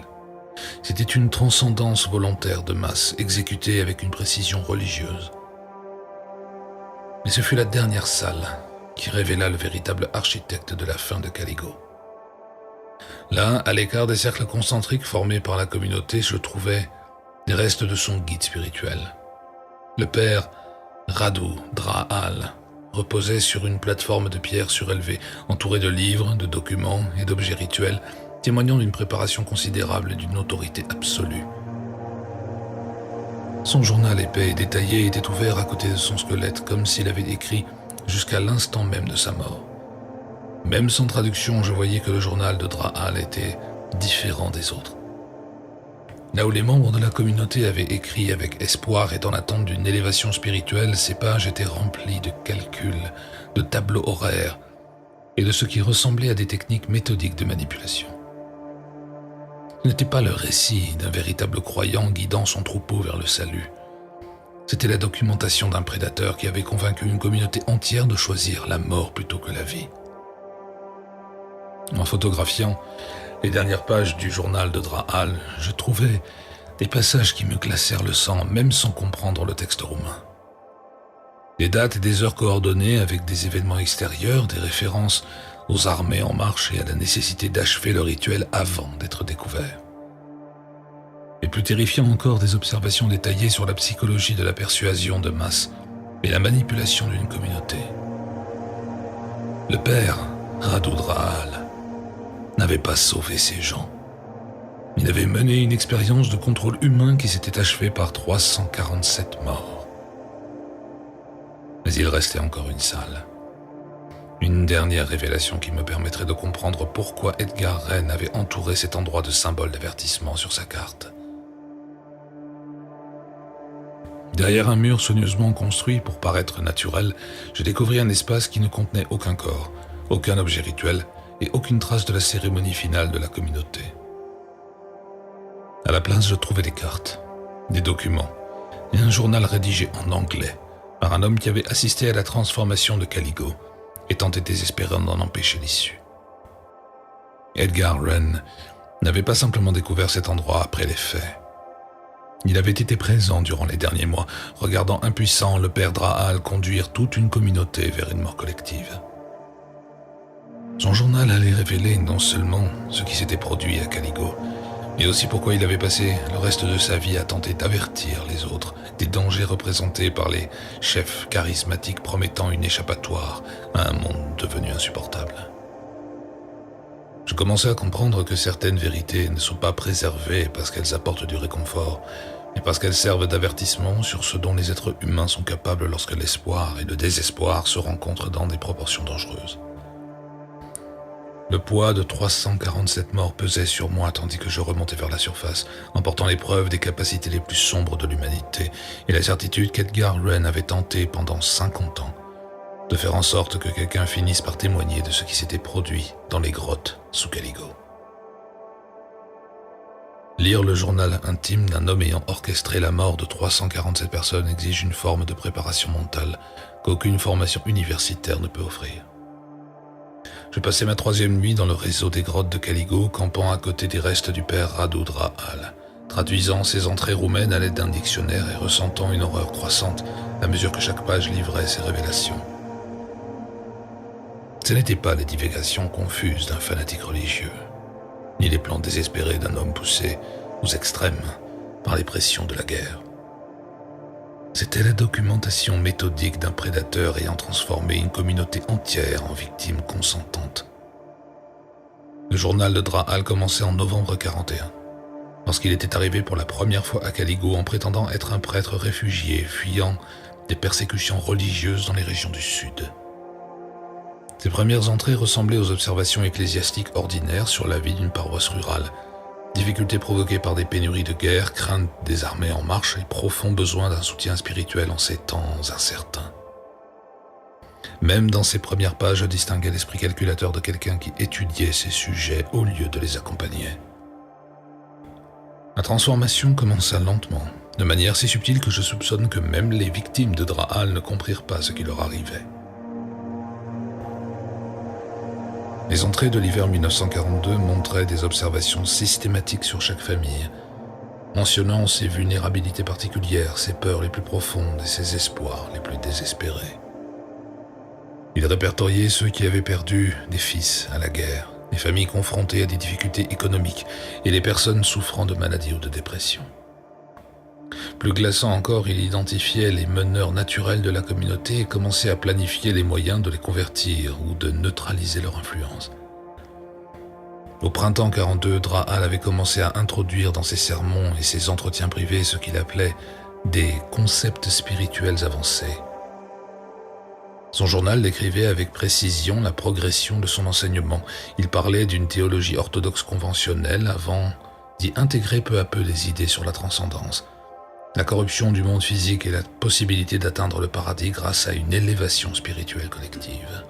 C'était une transcendance volontaire de masse, exécutée avec une précision religieuse. Mais ce fut la dernière salle qui révéla le véritable architecte de la fin de Caligo. Là, à l'écart des cercles concentriques formés par la communauté, je trouvais des restes de son guide spirituel. Le père Radu Draal reposait sur une plateforme de pierre surélevée, entourée de livres, de documents et d'objets rituels, témoignant d'une préparation considérable et d'une autorité absolue. Son journal épais et détaillé était ouvert à côté de son squelette, comme s'il avait écrit jusqu'à l'instant même de sa mort. Même sans traduction, je voyais que le journal de Draal était différent des autres. Là où les membres de la communauté avaient écrit avec espoir et dans l'attente d'une élévation spirituelle, ces pages étaient remplies de calculs, de tableaux horaires et de ce qui ressemblait à des techniques méthodiques de manipulation. Ce n'était pas le récit d'un véritable croyant guidant son troupeau vers le salut. C'était la documentation d'un prédateur qui avait convaincu une communauté entière de choisir la mort plutôt que la vie. En photographiant les dernières pages du journal de Draal, je trouvais des passages qui me glacèrent le sang, même sans comprendre le texte roumain. Des dates et des heures coordonnées avec des événements extérieurs, des références aux armées en marche et à la nécessité d'achever le rituel avant d'être découvert. Et plus terrifiant encore, des observations détaillées sur la psychologie de la persuasion de masse et la manipulation d'une communauté. Le père, Radu Draal, n'avait pas sauvé ces gens. Il avait mené une expérience de contrôle humain qui s'était achevée par 347 morts. Mais il restait encore une salle. Une dernière révélation qui me permettrait de comprendre pourquoi Edgar Wren avait entouré cet endroit de symboles d'avertissement sur sa carte. Derrière un mur soigneusement construit pour paraître naturel, je découvris un espace qui ne contenait aucun corps, aucun objet rituel et aucune trace de la cérémonie finale de la communauté. À la place, je trouvais des cartes, des documents et un journal rédigé en anglais par un homme qui avait assisté à la transformation de Caligo et tentait désespérément d'en empêcher l'issue. Edgar Wren n'avait pas simplement découvert cet endroit après les faits. Il avait été présent durant les derniers mois, regardant impuissant le père Drahal conduire toute une communauté vers une mort collective. Son journal allait révéler non seulement ce qui s'était produit à Caligo, mais aussi pourquoi il avait passé le reste de sa vie à tenter d'avertir les autres des dangers représentés par les chefs charismatiques promettant une échappatoire à un monde devenu insupportable. Je commençais à comprendre que certaines vérités ne sont pas préservées parce qu'elles apportent du réconfort, mais parce qu'elles servent d'avertissement sur ce dont les êtres humains sont capables lorsque l'espoir et le désespoir se rencontrent dans des proportions dangereuses. Le poids de 347 morts pesait sur moi tandis que je remontais vers la surface, emportant les preuves des capacités les plus sombres de l'humanité et la certitude qu'Edgar Wren avait tenté pendant 50 ans de faire en sorte que quelqu'un finisse par témoigner de ce qui s'était produit dans les grottes sous Caligo. Lire le journal intime d'un homme ayant orchestré la mort de 347 personnes exige une forme de préparation mentale qu'aucune formation universitaire ne peut offrir. Je passais ma 3e nuit dans le réseau des grottes de Caligo, campant à côté des restes du père Radu Drahal, traduisant ses entrées roumaines à l'aide d'un dictionnaire et ressentant une horreur croissante à mesure que chaque page livrait ses révélations. Ce n'étaient pas les divagations confuses d'un fanatique religieux, ni les plans désespérés d'un homme poussé aux extrêmes par les pressions de la guerre. C'était la documentation méthodique d'un prédateur ayant transformé une communauté entière en victime consentante. Le journal de Drahal commençait en novembre 41, lorsqu'il était arrivé pour la première fois à Caligo en prétendant être un prêtre réfugié fuyant des persécutions religieuses dans les régions du sud. Ses premières entrées ressemblaient aux observations ecclésiastiques ordinaires sur la vie d'une paroisse rurale. Difficultés provoquées par des pénuries de guerre, crainte des armées en marche et profond besoin d'un soutien spirituel en ces temps incertains. Même dans ses premières pages, je distinguais l'esprit calculateur de quelqu'un qui étudiait ces sujets au lieu de les accompagner. La transformation commença lentement, de manière si subtile que je soupçonne que même les victimes de Drahal ne comprirent pas ce qui leur arrivait. Les entrées de l'hiver 1942 montraient des observations systématiques sur chaque famille, mentionnant ses vulnérabilités particulières, ses peurs les plus profondes et ses espoirs les plus désespérés. Il répertoriait ceux qui avaient perdu des fils à la guerre, les familles confrontées à des difficultés économiques et les personnes souffrant de maladies ou de dépression. Plus glaçant encore, il identifiait les meneurs naturels de la communauté et commençait à planifier les moyens de les convertir ou de neutraliser leur influence. Au printemps 42, Drahal avait commencé à introduire dans ses sermons et ses entretiens privés ce qu'il appelait des concepts spirituels avancés. Son journal décrivait avec précision la progression de son enseignement. Il parlait d'une théologie orthodoxe conventionnelle avant d'y intégrer peu à peu les idées sur la transcendance, la corruption du monde physique et la possibilité d'atteindre le paradis grâce à une élévation spirituelle collective.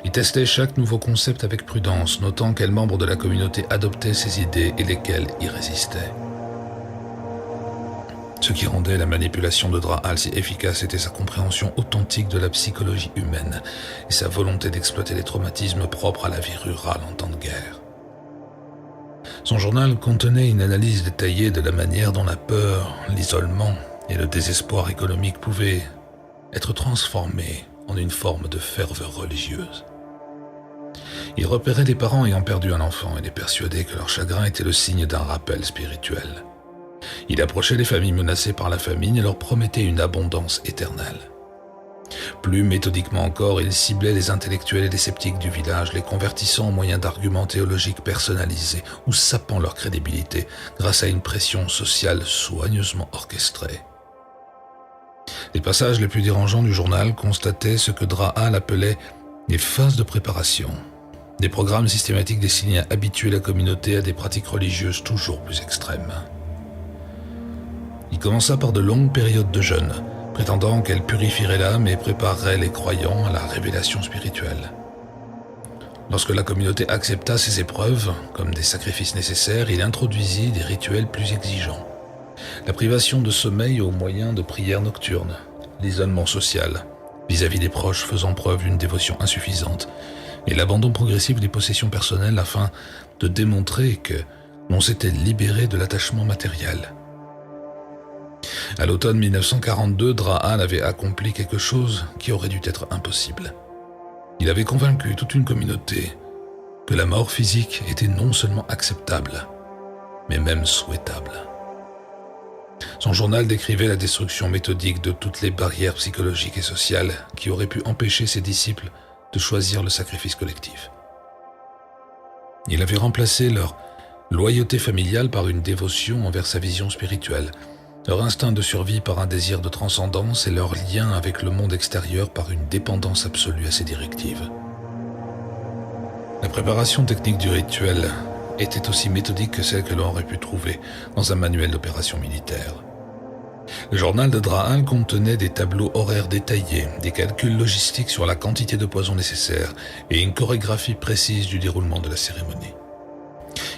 Il testait chaque nouveau concept avec prudence, notant quels membres de la communauté adoptaient ces idées et lesquels y résistaient. Ce qui rendait la manipulation de Drahal si efficace était sa compréhension authentique de la psychologie humaine et sa volonté d'exploiter les traumatismes propres à la vie rurale en temps de guerre. Son journal contenait une analyse détaillée de la manière dont la peur, l'isolement et le désespoir économique pouvaient être transformés en une forme de ferveur religieuse. Il repérait des parents ayant perdu un enfant et les persuadait que leur chagrin était le signe d'un rappel spirituel. Il approchait les familles menacées par la famine et leur promettait une abondance éternelle. Plus méthodiquement encore, il ciblait les intellectuels et les sceptiques du village, les convertissant au moyen d'arguments théologiques personnalisés ou sapant leur crédibilité grâce à une pression sociale soigneusement orchestrée. Les passages les plus dérangeants du journal constataient ce que Drahal appelait les phases de préparation, des programmes systématiques destinés à habituer la communauté à des pratiques religieuses toujours plus extrêmes. Il commença par de longues périodes de jeûne, prétendant qu'elle purifierait l'âme et préparerait les croyants à la révélation spirituelle. Lorsque la communauté accepta ces épreuves comme des sacrifices nécessaires, il introduisit des rituels plus exigeants. La privation de sommeil au moyen de prières nocturnes, l'isolement social vis-à-vis des proches faisant preuve d'une dévotion insuffisante, et l'abandon progressif des possessions personnelles afin de démontrer que l'on s'était libéré de l'attachement matériel, À l'automne 1942, Drahal avait accompli quelque chose qui aurait dû être impossible. Il avait convaincu toute une communauté que la mort physique était non seulement acceptable, mais même souhaitable. Son journal décrivait la destruction méthodique de toutes les barrières psychologiques et sociales qui auraient pu empêcher ses disciples de choisir le sacrifice collectif. Il avait remplacé leur loyauté familiale par une dévotion envers sa vision spirituelle, leur instinct de survie par un désir de transcendance et leur lien avec le monde extérieur par une dépendance absolue à ses directives. La préparation technique du rituel était aussi méthodique que celle que l'on aurait pu trouver dans un manuel d'opération militaire. Le journal de Drahal contenait des tableaux horaires détaillés, des calculs logistiques sur la quantité de poison nécessaire et une chorégraphie précise du déroulement de la cérémonie.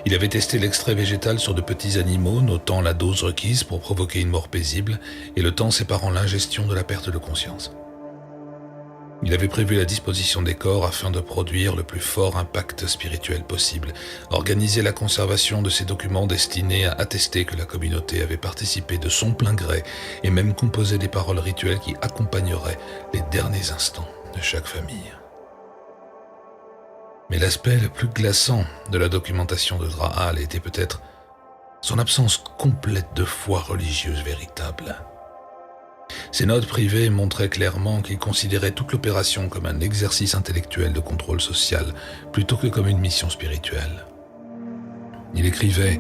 Il avait testé l'extrait végétal sur de petits animaux, notant la dose requise pour provoquer une mort paisible et le temps séparant l'ingestion de la perte de conscience. Il avait prévu la disposition des corps afin de produire le plus fort impact spirituel possible, organiser la conservation de ces documents destinés à attester que la communauté avait participé de son plein gré et même composer des paroles rituelles qui accompagneraient les derniers instants de chaque famille. Mais l'aspect le plus glaçant de la documentation de Drahal était peut-être son absence complète de foi religieuse véritable. Ses notes privées montraient clairement qu'il considérait toute l'opération comme un exercice intellectuel de contrôle social plutôt que comme une mission spirituelle. Il écrivait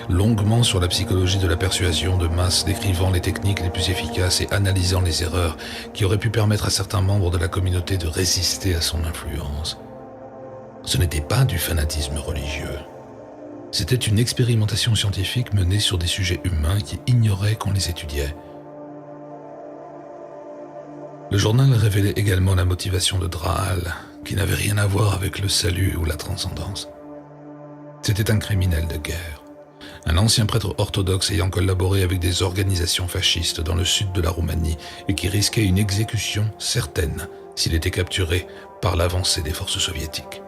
longuement sur la psychologie de la persuasion de masse, décrivant les techniques les plus efficaces et analysant les erreurs qui auraient pu permettre à certains membres de la communauté de résister à son influence. Ce n'était pas du fanatisme religieux. C'était une expérimentation scientifique menée sur des sujets humains qui ignoraient qu'on les étudiait. Le journal révélait également la motivation de Drahal, qui n'avait rien à voir avec le salut ou la transcendance. C'était un criminel de guerre, un ancien prêtre orthodoxe ayant collaboré avec des organisations fascistes dans le sud de la Roumanie et qui risquait une exécution certaine s'il était capturé par l'avancée des forces soviétiques.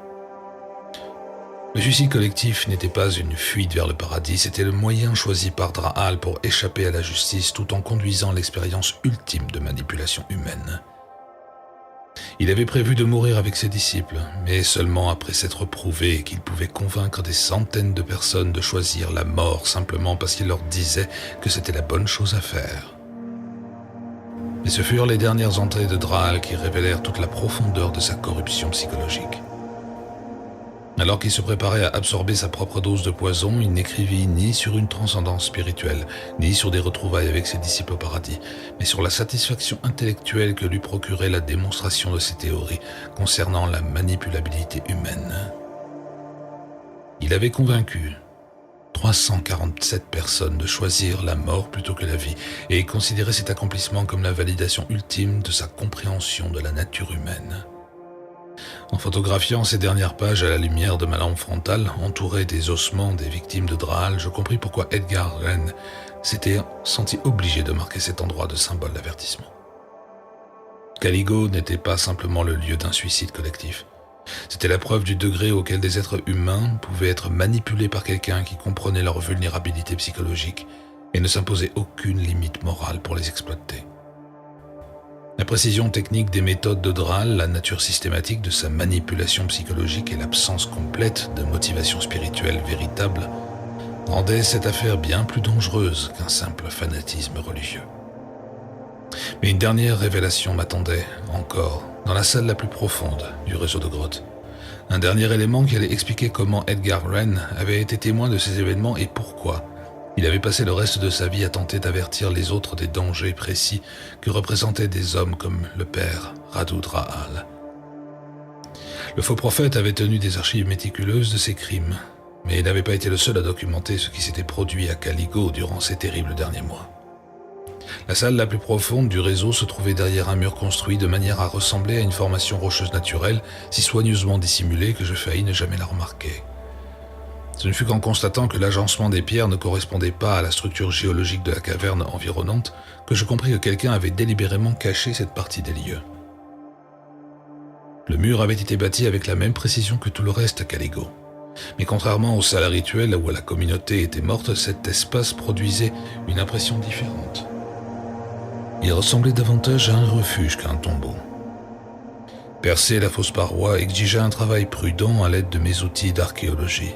Le suicide collectif n'était pas une fuite vers le paradis, c'était le moyen choisi par Drahal pour échapper à la justice tout en conduisant l'expérience ultime de manipulation humaine. Il avait prévu de mourir avec ses disciples, mais seulement après s'être prouvé qu'il pouvait convaincre des centaines de personnes de choisir la mort simplement parce qu'il leur disait que c'était la bonne chose à faire. Mais ce furent les dernières entrées de Drahal qui révélèrent toute la profondeur de sa corruption psychologique. Alors qu'il se préparait à absorber sa propre dose de poison, il n'écrivit ni sur une transcendance spirituelle, ni sur des retrouvailles avec ses disciples au paradis, mais sur la satisfaction intellectuelle que lui procurait la démonstration de ses théories concernant la manipulabilité humaine. Il avait convaincu 347 personnes de choisir la mort plutôt que la vie, et considérait cet accomplissement comme la validation ultime de sa compréhension de la nature humaine. En photographiant ces dernières pages à la lumière de ma lampe frontale, entourée des ossements des victimes de Drahal, je compris pourquoi Edgar Wren s'était senti obligé de marquer cet endroit de symbole d'avertissement. Caligo n'était pas simplement le lieu d'un suicide collectif. C'était la preuve du degré auquel des êtres humains pouvaient être manipulés par quelqu'un qui comprenait leur vulnérabilité psychologique et ne s'imposait aucune limite morale pour les exploiter. La précision technique des méthodes de Drahal, la nature systématique de sa manipulation psychologique et l'absence complète de motivation spirituelle véritable rendaient cette affaire bien plus dangereuse qu'un simple fanatisme religieux. Mais une dernière révélation m'attendait encore dans la salle la plus profonde du réseau de grottes. Un dernier élément qui allait expliquer comment Edgar Wren avait été témoin de ces événements et pourquoi il avait passé le reste de sa vie à tenter d'avertir les autres des dangers précis que représentaient des hommes comme le père Radu Drahal. Le faux prophète avait tenu des archives méticuleuses de ses crimes, mais il n'avait pas été le seul à documenter ce qui s'était produit à Caligo durant ces terribles derniers mois. La salle la plus profonde du réseau se trouvait derrière un mur construit de manière à ressembler à une formation rocheuse naturelle, si soigneusement dissimulée que je faillis ne jamais la remarquer. Ce ne fut qu'en constatant que l'agencement des pierres ne correspondait pas à la structure géologique de la caverne environnante que je compris que quelqu'un avait délibérément caché cette partie des lieux. Le mur avait été bâti avec la même précision que tout le reste à Caligo. Mais contrairement aux salles rituelles où la communauté était morte, cet espace produisait une impression différente. Il ressemblait davantage à un refuge qu'à un tombeau. Percer la fausse paroi exigeait un travail prudent à l'aide de mes outils d'archéologie.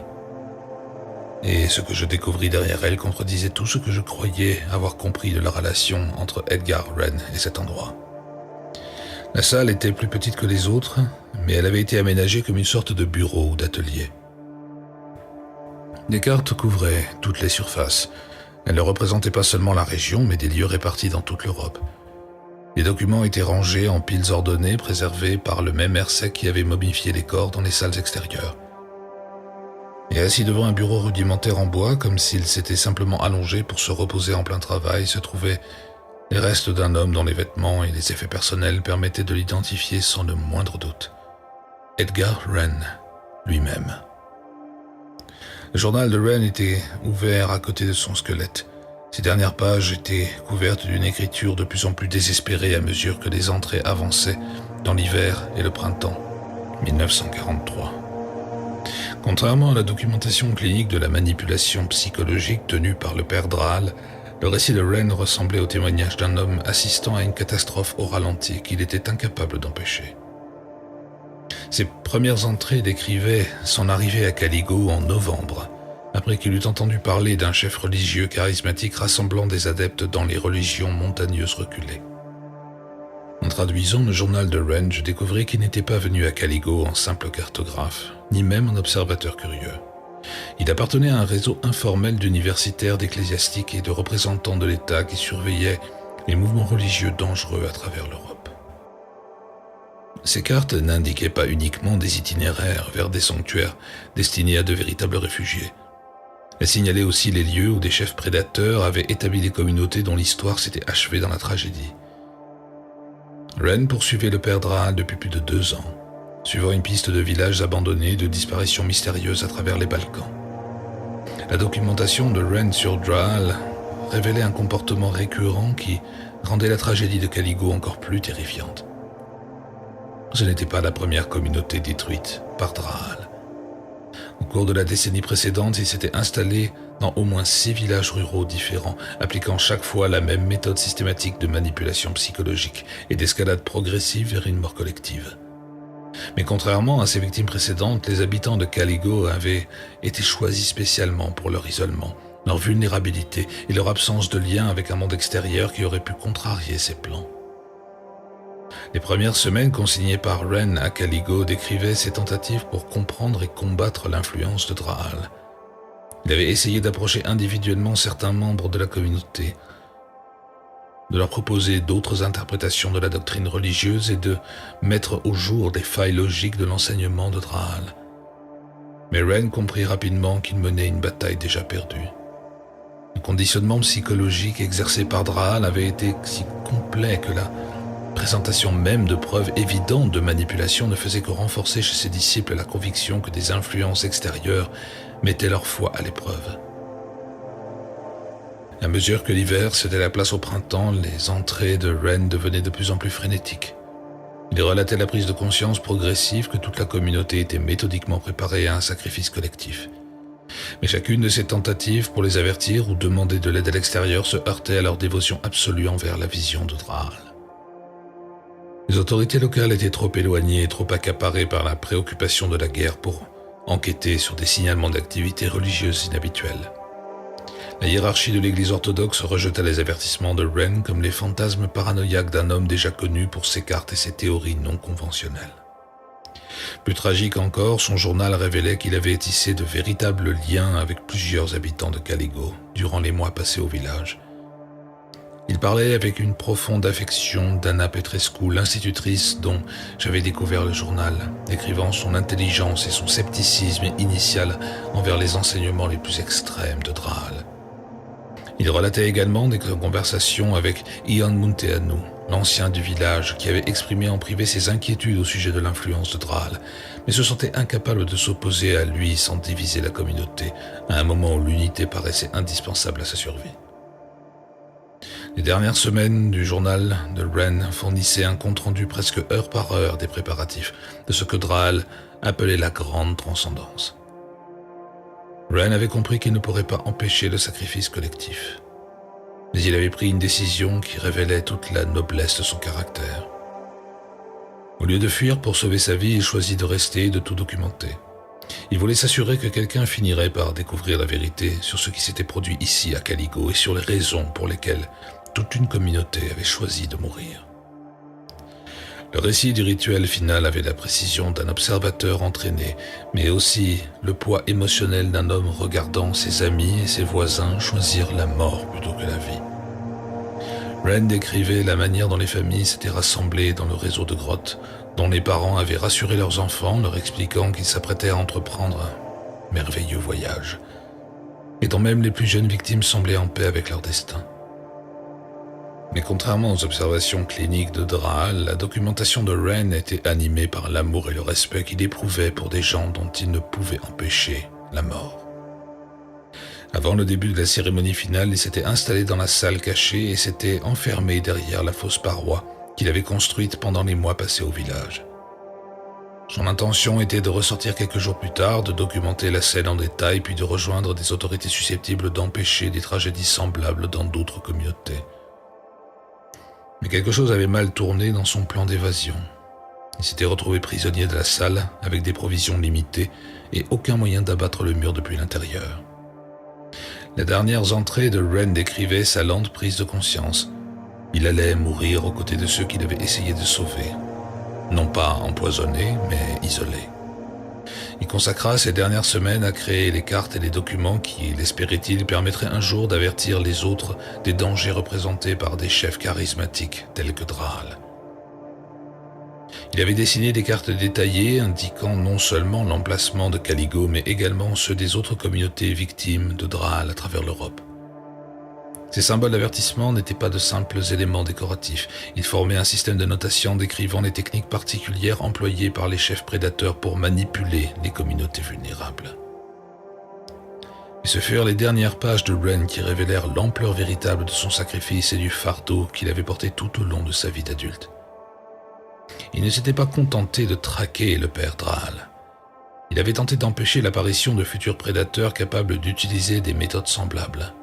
Et ce que je découvris derrière elle contredisait tout ce que je croyais avoir compris de la relation entre Edgar Wren et cet endroit. La salle était plus petite que les autres, mais elle avait été aménagée comme une sorte de bureau ou d'atelier. Des cartes couvraient toutes les surfaces. Elles ne représentaient pas seulement la région, mais des lieux répartis dans toute l'Europe. Les documents étaient rangés en piles ordonnées, préservés par le même air sec qui avait momifié les corps dans les salles extérieures. Et assis devant un bureau rudimentaire en bois, comme s'il s'était simplement allongé pour se reposer en plein travail, se trouvaient les restes d'un homme dont les vêtements et les effets personnels permettaient de l'identifier sans le moindre doute. Edgar Wren, lui-même. Le journal de Wren était ouvert à côté de son squelette. Ses dernières pages étaient couvertes d'une écriture de plus en plus désespérée à mesure que les entrées avançaient dans l'hiver et le printemps 1943. Contrairement à la documentation clinique de la manipulation psychologique tenue par le père Draal, le récit de Wren ressemblait au témoignage d'un homme assistant à une catastrophe au ralenti qu'il était incapable d'empêcher. Ses premières entrées décrivaient son arrivée à Caligo en novembre, après qu'il eut entendu parler d'un chef religieux charismatique rassemblant des adeptes dans les religions montagneuses reculées. En traduisant le journal de Wren, je découvris qu'il n'était pas venu à Caligo en simple cartographe, ni même en observateur curieux. Il appartenait à un réseau informel d'universitaires, d'ecclésiastiques et de représentants de l'État qui surveillaient les mouvements religieux dangereux à travers l'Europe. Ces cartes n'indiquaient pas uniquement des itinéraires vers des sanctuaires destinés à de véritables réfugiés. Elles signalaient aussi les lieux où des chefs prédateurs avaient établi des communautés dont l'histoire s'était achevée dans la tragédie. Wren poursuivait le père Draal depuis plus de 2 ans, suivant une piste de villages abandonnés et de disparitions mystérieuses à travers les Balkans. La documentation de Wren sur Draal révélait un comportement récurrent qui rendait la tragédie de Caligo encore plus terrifiante. Ce n'était pas la première communauté détruite par Draal. Au cours de la décennie précédente, il s'était installé dans au moins 6 villages ruraux différents, appliquant chaque fois la même méthode systématique de manipulation psychologique et d'escalade progressive vers une mort collective. Mais contrairement à ses victimes précédentes, les habitants de Caligo avaient été choisis spécialement pour leur isolement, leur vulnérabilité et leur absence de lien avec un monde extérieur qui aurait pu contrarier ses plans. Les premières semaines consignées par Wren à Caligo décrivaient ses tentatives pour comprendre et combattre l'influence de Draal. Il avait essayé d'approcher individuellement certains membres de la communauté, de leur proposer d'autres interprétations de la doctrine religieuse et de mettre au jour des failles logiques de l'enseignement de Draal. Mais Wren comprit rapidement qu'il menait une bataille déjà perdue. Le conditionnement psychologique exercé par Draal avait été si complet que la présentation même de preuves évidentes de manipulation ne faisait que renforcer chez ses disciples la conviction que des influences extérieures mettaient leur foi à l'épreuve. À mesure que l'hiver cédait la place au printemps, les entrées de Wren devenaient de plus en plus frénétiques. Il relatait la prise de conscience progressive que toute la communauté était méthodiquement préparée à un sacrifice collectif. Mais chacune de ces tentatives pour les avertir ou demander de l'aide à l'extérieur se heurtait à leur dévotion absolue envers la vision de Draal. Les autorités locales étaient trop éloignées et trop accaparées par la préoccupation de la guerre pour enquêter sur des signalements d'activités religieuses inhabituelles. La hiérarchie de l'Église orthodoxe rejeta les avertissements de Wren comme les fantasmes paranoïaques d'un homme déjà connu pour ses cartes et ses théories non conventionnelles. Plus tragique encore, son journal révélait qu'il avait tissé de véritables liens avec plusieurs habitants de Caligo durant les mois passés au village. Il parlait avec une profonde affection d'Anna Petrescu, l'institutrice dont j'avais découvert le journal, décrivant son intelligence et son scepticisme initial envers les enseignements les plus extrêmes de Draal. Il relatait également des conversations avec Ion Munteanu, l'ancien du village, qui avait exprimé en privé ses inquiétudes au sujet de l'influence de Draal, mais se sentait incapable de s'opposer à lui sans diviser la communauté, à un moment où l'unité paraissait indispensable à sa survie. Les dernières semaines du journal de Wren fournissaient un compte-rendu presque heure par heure des préparatifs de ce que Draal appelait la grande transcendance. Wren avait compris qu'il ne pourrait pas empêcher le sacrifice collectif. Mais il avait pris une décision qui révélait toute la noblesse de son caractère. Au lieu de fuir pour sauver sa vie, il choisit de rester et de tout documenter. Il voulait s'assurer que quelqu'un finirait par découvrir la vérité sur ce qui s'était produit ici à Caligo et sur les raisons pour lesquelles toute une communauté avait choisi de mourir. Le récit du rituel final avait la précision d'un observateur entraîné, mais aussi le poids émotionnel d'un homme regardant ses amis et ses voisins choisir la mort plutôt que la vie. Ren décrivait la manière dont les familles s'étaient rassemblées dans le réseau de grottes, dont les parents avaient rassuré leurs enfants, leur expliquant qu'ils s'apprêtaient à entreprendre un merveilleux voyage, et dont même les plus jeunes victimes semblaient en paix avec leur destin. Mais contrairement aux observations cliniques de Draal, la documentation de Ren était animée par l'amour et le respect qu'il éprouvait pour des gens dont il ne pouvait empêcher la mort. Avant le début de la cérémonie finale, il s'était installé dans la salle cachée et s'était enfermé derrière la fausse paroi qu'il avait construite pendant les mois passés au village. Son intention était de ressortir quelques jours plus tard, de documenter la scène en détail, puis de rejoindre des autorités susceptibles d'empêcher des tragédies semblables dans d'autres communautés. Mais quelque chose avait mal tourné dans son plan d'évasion. Il s'était retrouvé prisonnier de la salle, avec des provisions limitées et aucun moyen d'abattre le mur depuis l'intérieur. Les dernières entrées de Ren décrivaient sa lente prise de conscience. Il allait mourir aux côtés de ceux qu'il avait essayé de sauver. Non pas empoisonné, mais isolé. Il consacra ses dernières semaines à créer les cartes et les documents qui, l'espérait-il, permettraient un jour d'avertir les autres des dangers représentés par des chefs charismatiques tels que Draal. Il avait dessiné des cartes détaillées indiquant non seulement l'emplacement de Caligo, mais également ceux des autres communautés victimes de Draal à travers l'Europe. Ces symboles d'avertissement n'étaient pas de simples éléments décoratifs. Ils formaient un système de notation décrivant les techniques particulières employées par les chefs prédateurs pour manipuler les communautés vulnérables. Et ce furent les dernières pages de Ren qui révélèrent l'ampleur véritable de son sacrifice et du fardeau qu'il avait porté tout au long de sa vie d'adulte. Il ne s'était pas contenté de traquer le père Draal. Il avait tenté d'empêcher l'apparition de futurs prédateurs capables d'utiliser des méthodes semblables.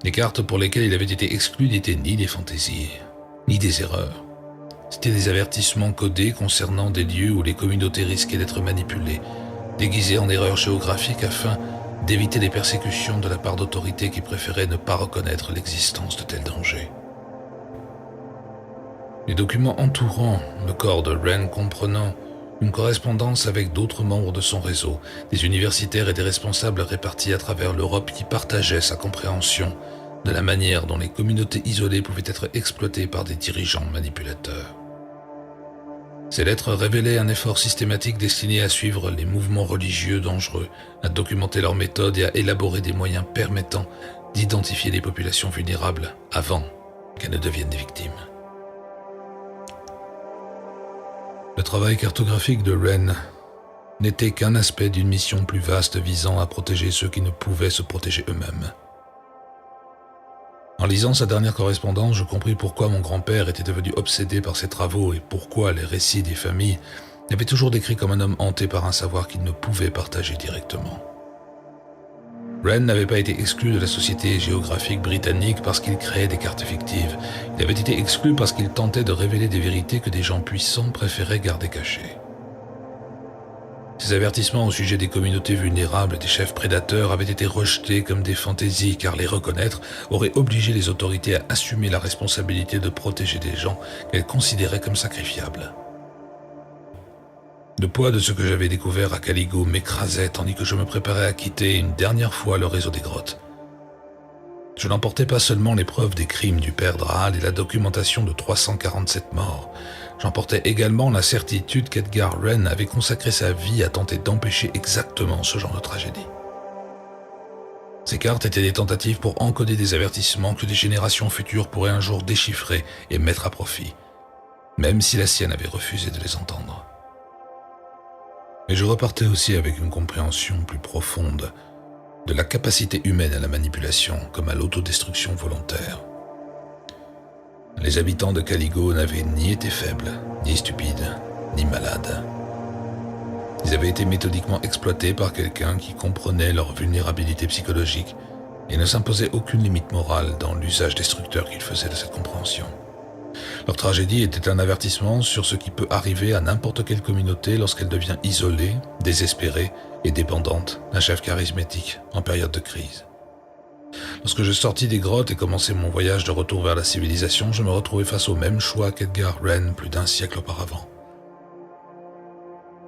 Les cartes pour lesquelles il avait été exclu n'étaient ni des fantaisies, ni des erreurs. C'étaient des avertissements codés concernant des lieux où les communautés risquaient d'être manipulées, déguisées en erreurs géographiques afin d'éviter les persécutions de la part d'autorités qui préféraient ne pas reconnaître l'existence de tels dangers. Les documents entourant le corps de Ren comprenant une correspondance avec d'autres membres de son réseau, des universitaires et des responsables répartis à travers l'Europe qui partageaient sa compréhension de la manière dont les communautés isolées pouvaient être exploitées par des dirigeants manipulateurs. Ces lettres révélaient un effort systématique destiné à suivre les mouvements religieux dangereux, à documenter leurs méthodes et à élaborer des moyens permettant d'identifier les populations vulnérables avant qu'elles ne deviennent des victimes. Le travail cartographique de Ren n'était qu'un aspect d'une mission plus vaste visant à protéger ceux qui ne pouvaient se protéger eux-mêmes. En lisant sa dernière correspondance, je compris pourquoi mon grand-père était devenu obsédé par ses travaux et pourquoi les récits des familles l'avaient toujours décrit comme un homme hanté par un savoir qu'il ne pouvait partager directement. Ren n'avait pas été exclu de la Société géographique britannique parce qu'il créait des cartes fictives. Il avait été exclu parce qu'il tentait de révéler des vérités que des gens puissants préféraient garder cachées. Ces avertissements au sujet des communautés vulnérables et des chefs prédateurs avaient été rejetés comme des fantaisies car les reconnaître aurait obligé les autorités à assumer la responsabilité de protéger des gens qu'elles considéraient comme sacrifiables. Le poids de ce que j'avais découvert à Caligo m'écrasait tandis que je me préparais à quitter une dernière fois le réseau des grottes. Je n'emportais pas seulement les preuves des crimes du père Draal et la documentation de 347 morts, j'emportais également la certitude qu'Edgar Ren avait consacré sa vie à tenter d'empêcher exactement ce genre de tragédie. Ces cartes étaient des tentatives pour encoder des avertissements que des générations futures pourraient un jour déchiffrer et mettre à profit, même si la sienne avait refusé de les entendre. Mais je repartais aussi avec une compréhension plus profonde de la capacité humaine à la manipulation comme à l'autodestruction volontaire. Les habitants de Caligo n'avaient ni été faibles, ni stupides, ni malades. Ils avaient été méthodiquement exploités par quelqu'un qui comprenait leur vulnérabilité psychologique Il ne s'imposait aucune limite morale dans l'usage destructeur qu'ils faisaient de cette compréhension. Leur tragédie était un avertissement sur ce qui peut arriver à n'importe quelle communauté lorsqu'elle devient isolée, désespérée et dépendante d'un chef charismatique en période de crise. Lorsque je sortis des grottes et commençai mon voyage de retour vers la civilisation, je me retrouvais face au même choix qu'Edgar Wren plus d'un siècle auparavant.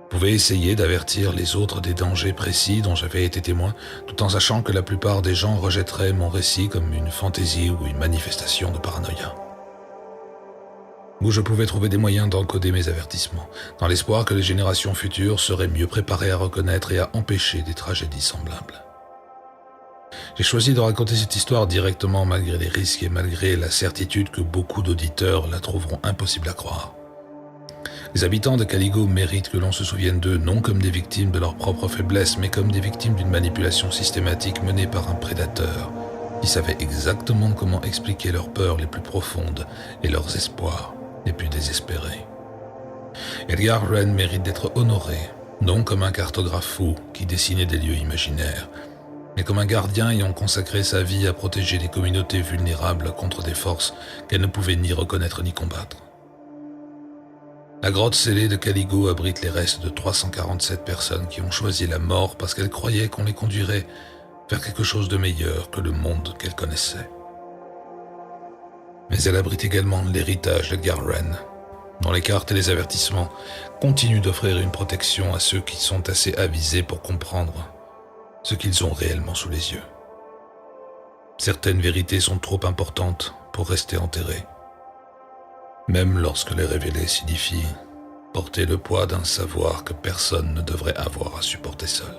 Je pouvais essayer d'avertir les autres des dangers précis dont j'avais été témoin, tout en sachant que la plupart des gens rejetteraient mon récit comme une fantaisie ou une manifestation de paranoïa. Où je pouvais trouver des moyens d'encoder mes avertissements, dans l'espoir que les générations futures seraient mieux préparées à reconnaître et à empêcher des tragédies semblables. J'ai choisi de raconter cette histoire directement malgré les risques et malgré la certitude que beaucoup d'auditeurs la trouveront impossible à croire. Les habitants de Caligo méritent que l'on se souvienne d'eux non comme des victimes de leur propre faiblesse, mais comme des victimes d'une manipulation systématique menée par un prédateur qui savait exactement comment expliquer leurs peurs les plus profondes et leurs espoirs les plus désespérés. Edgar Wren mérite d'être honoré, non comme un cartographe fou qui dessinait des lieux imaginaires, mais comme un gardien ayant consacré sa vie à protéger des communautés vulnérables contre des forces qu'elles ne pouvaient ni reconnaître ni combattre. La grotte scellée de Caligo abrite les restes de 347 personnes qui ont choisi la mort parce qu'elles croyaient qu'on les conduirait vers quelque chose de meilleur que le monde qu'elles connaissaient. Mais elle abrite également l'héritage d'Edgar Wren, dont les cartes et les avertissements continuent d'offrir une protection à ceux qui sont assez avisés pour comprendre ce qu'ils ont réellement sous les yeux. Certaines vérités sont trop importantes pour rester enterrées. Même lorsque les révéler signifie porter le poids d'un savoir que personne ne devrait avoir à supporter seul.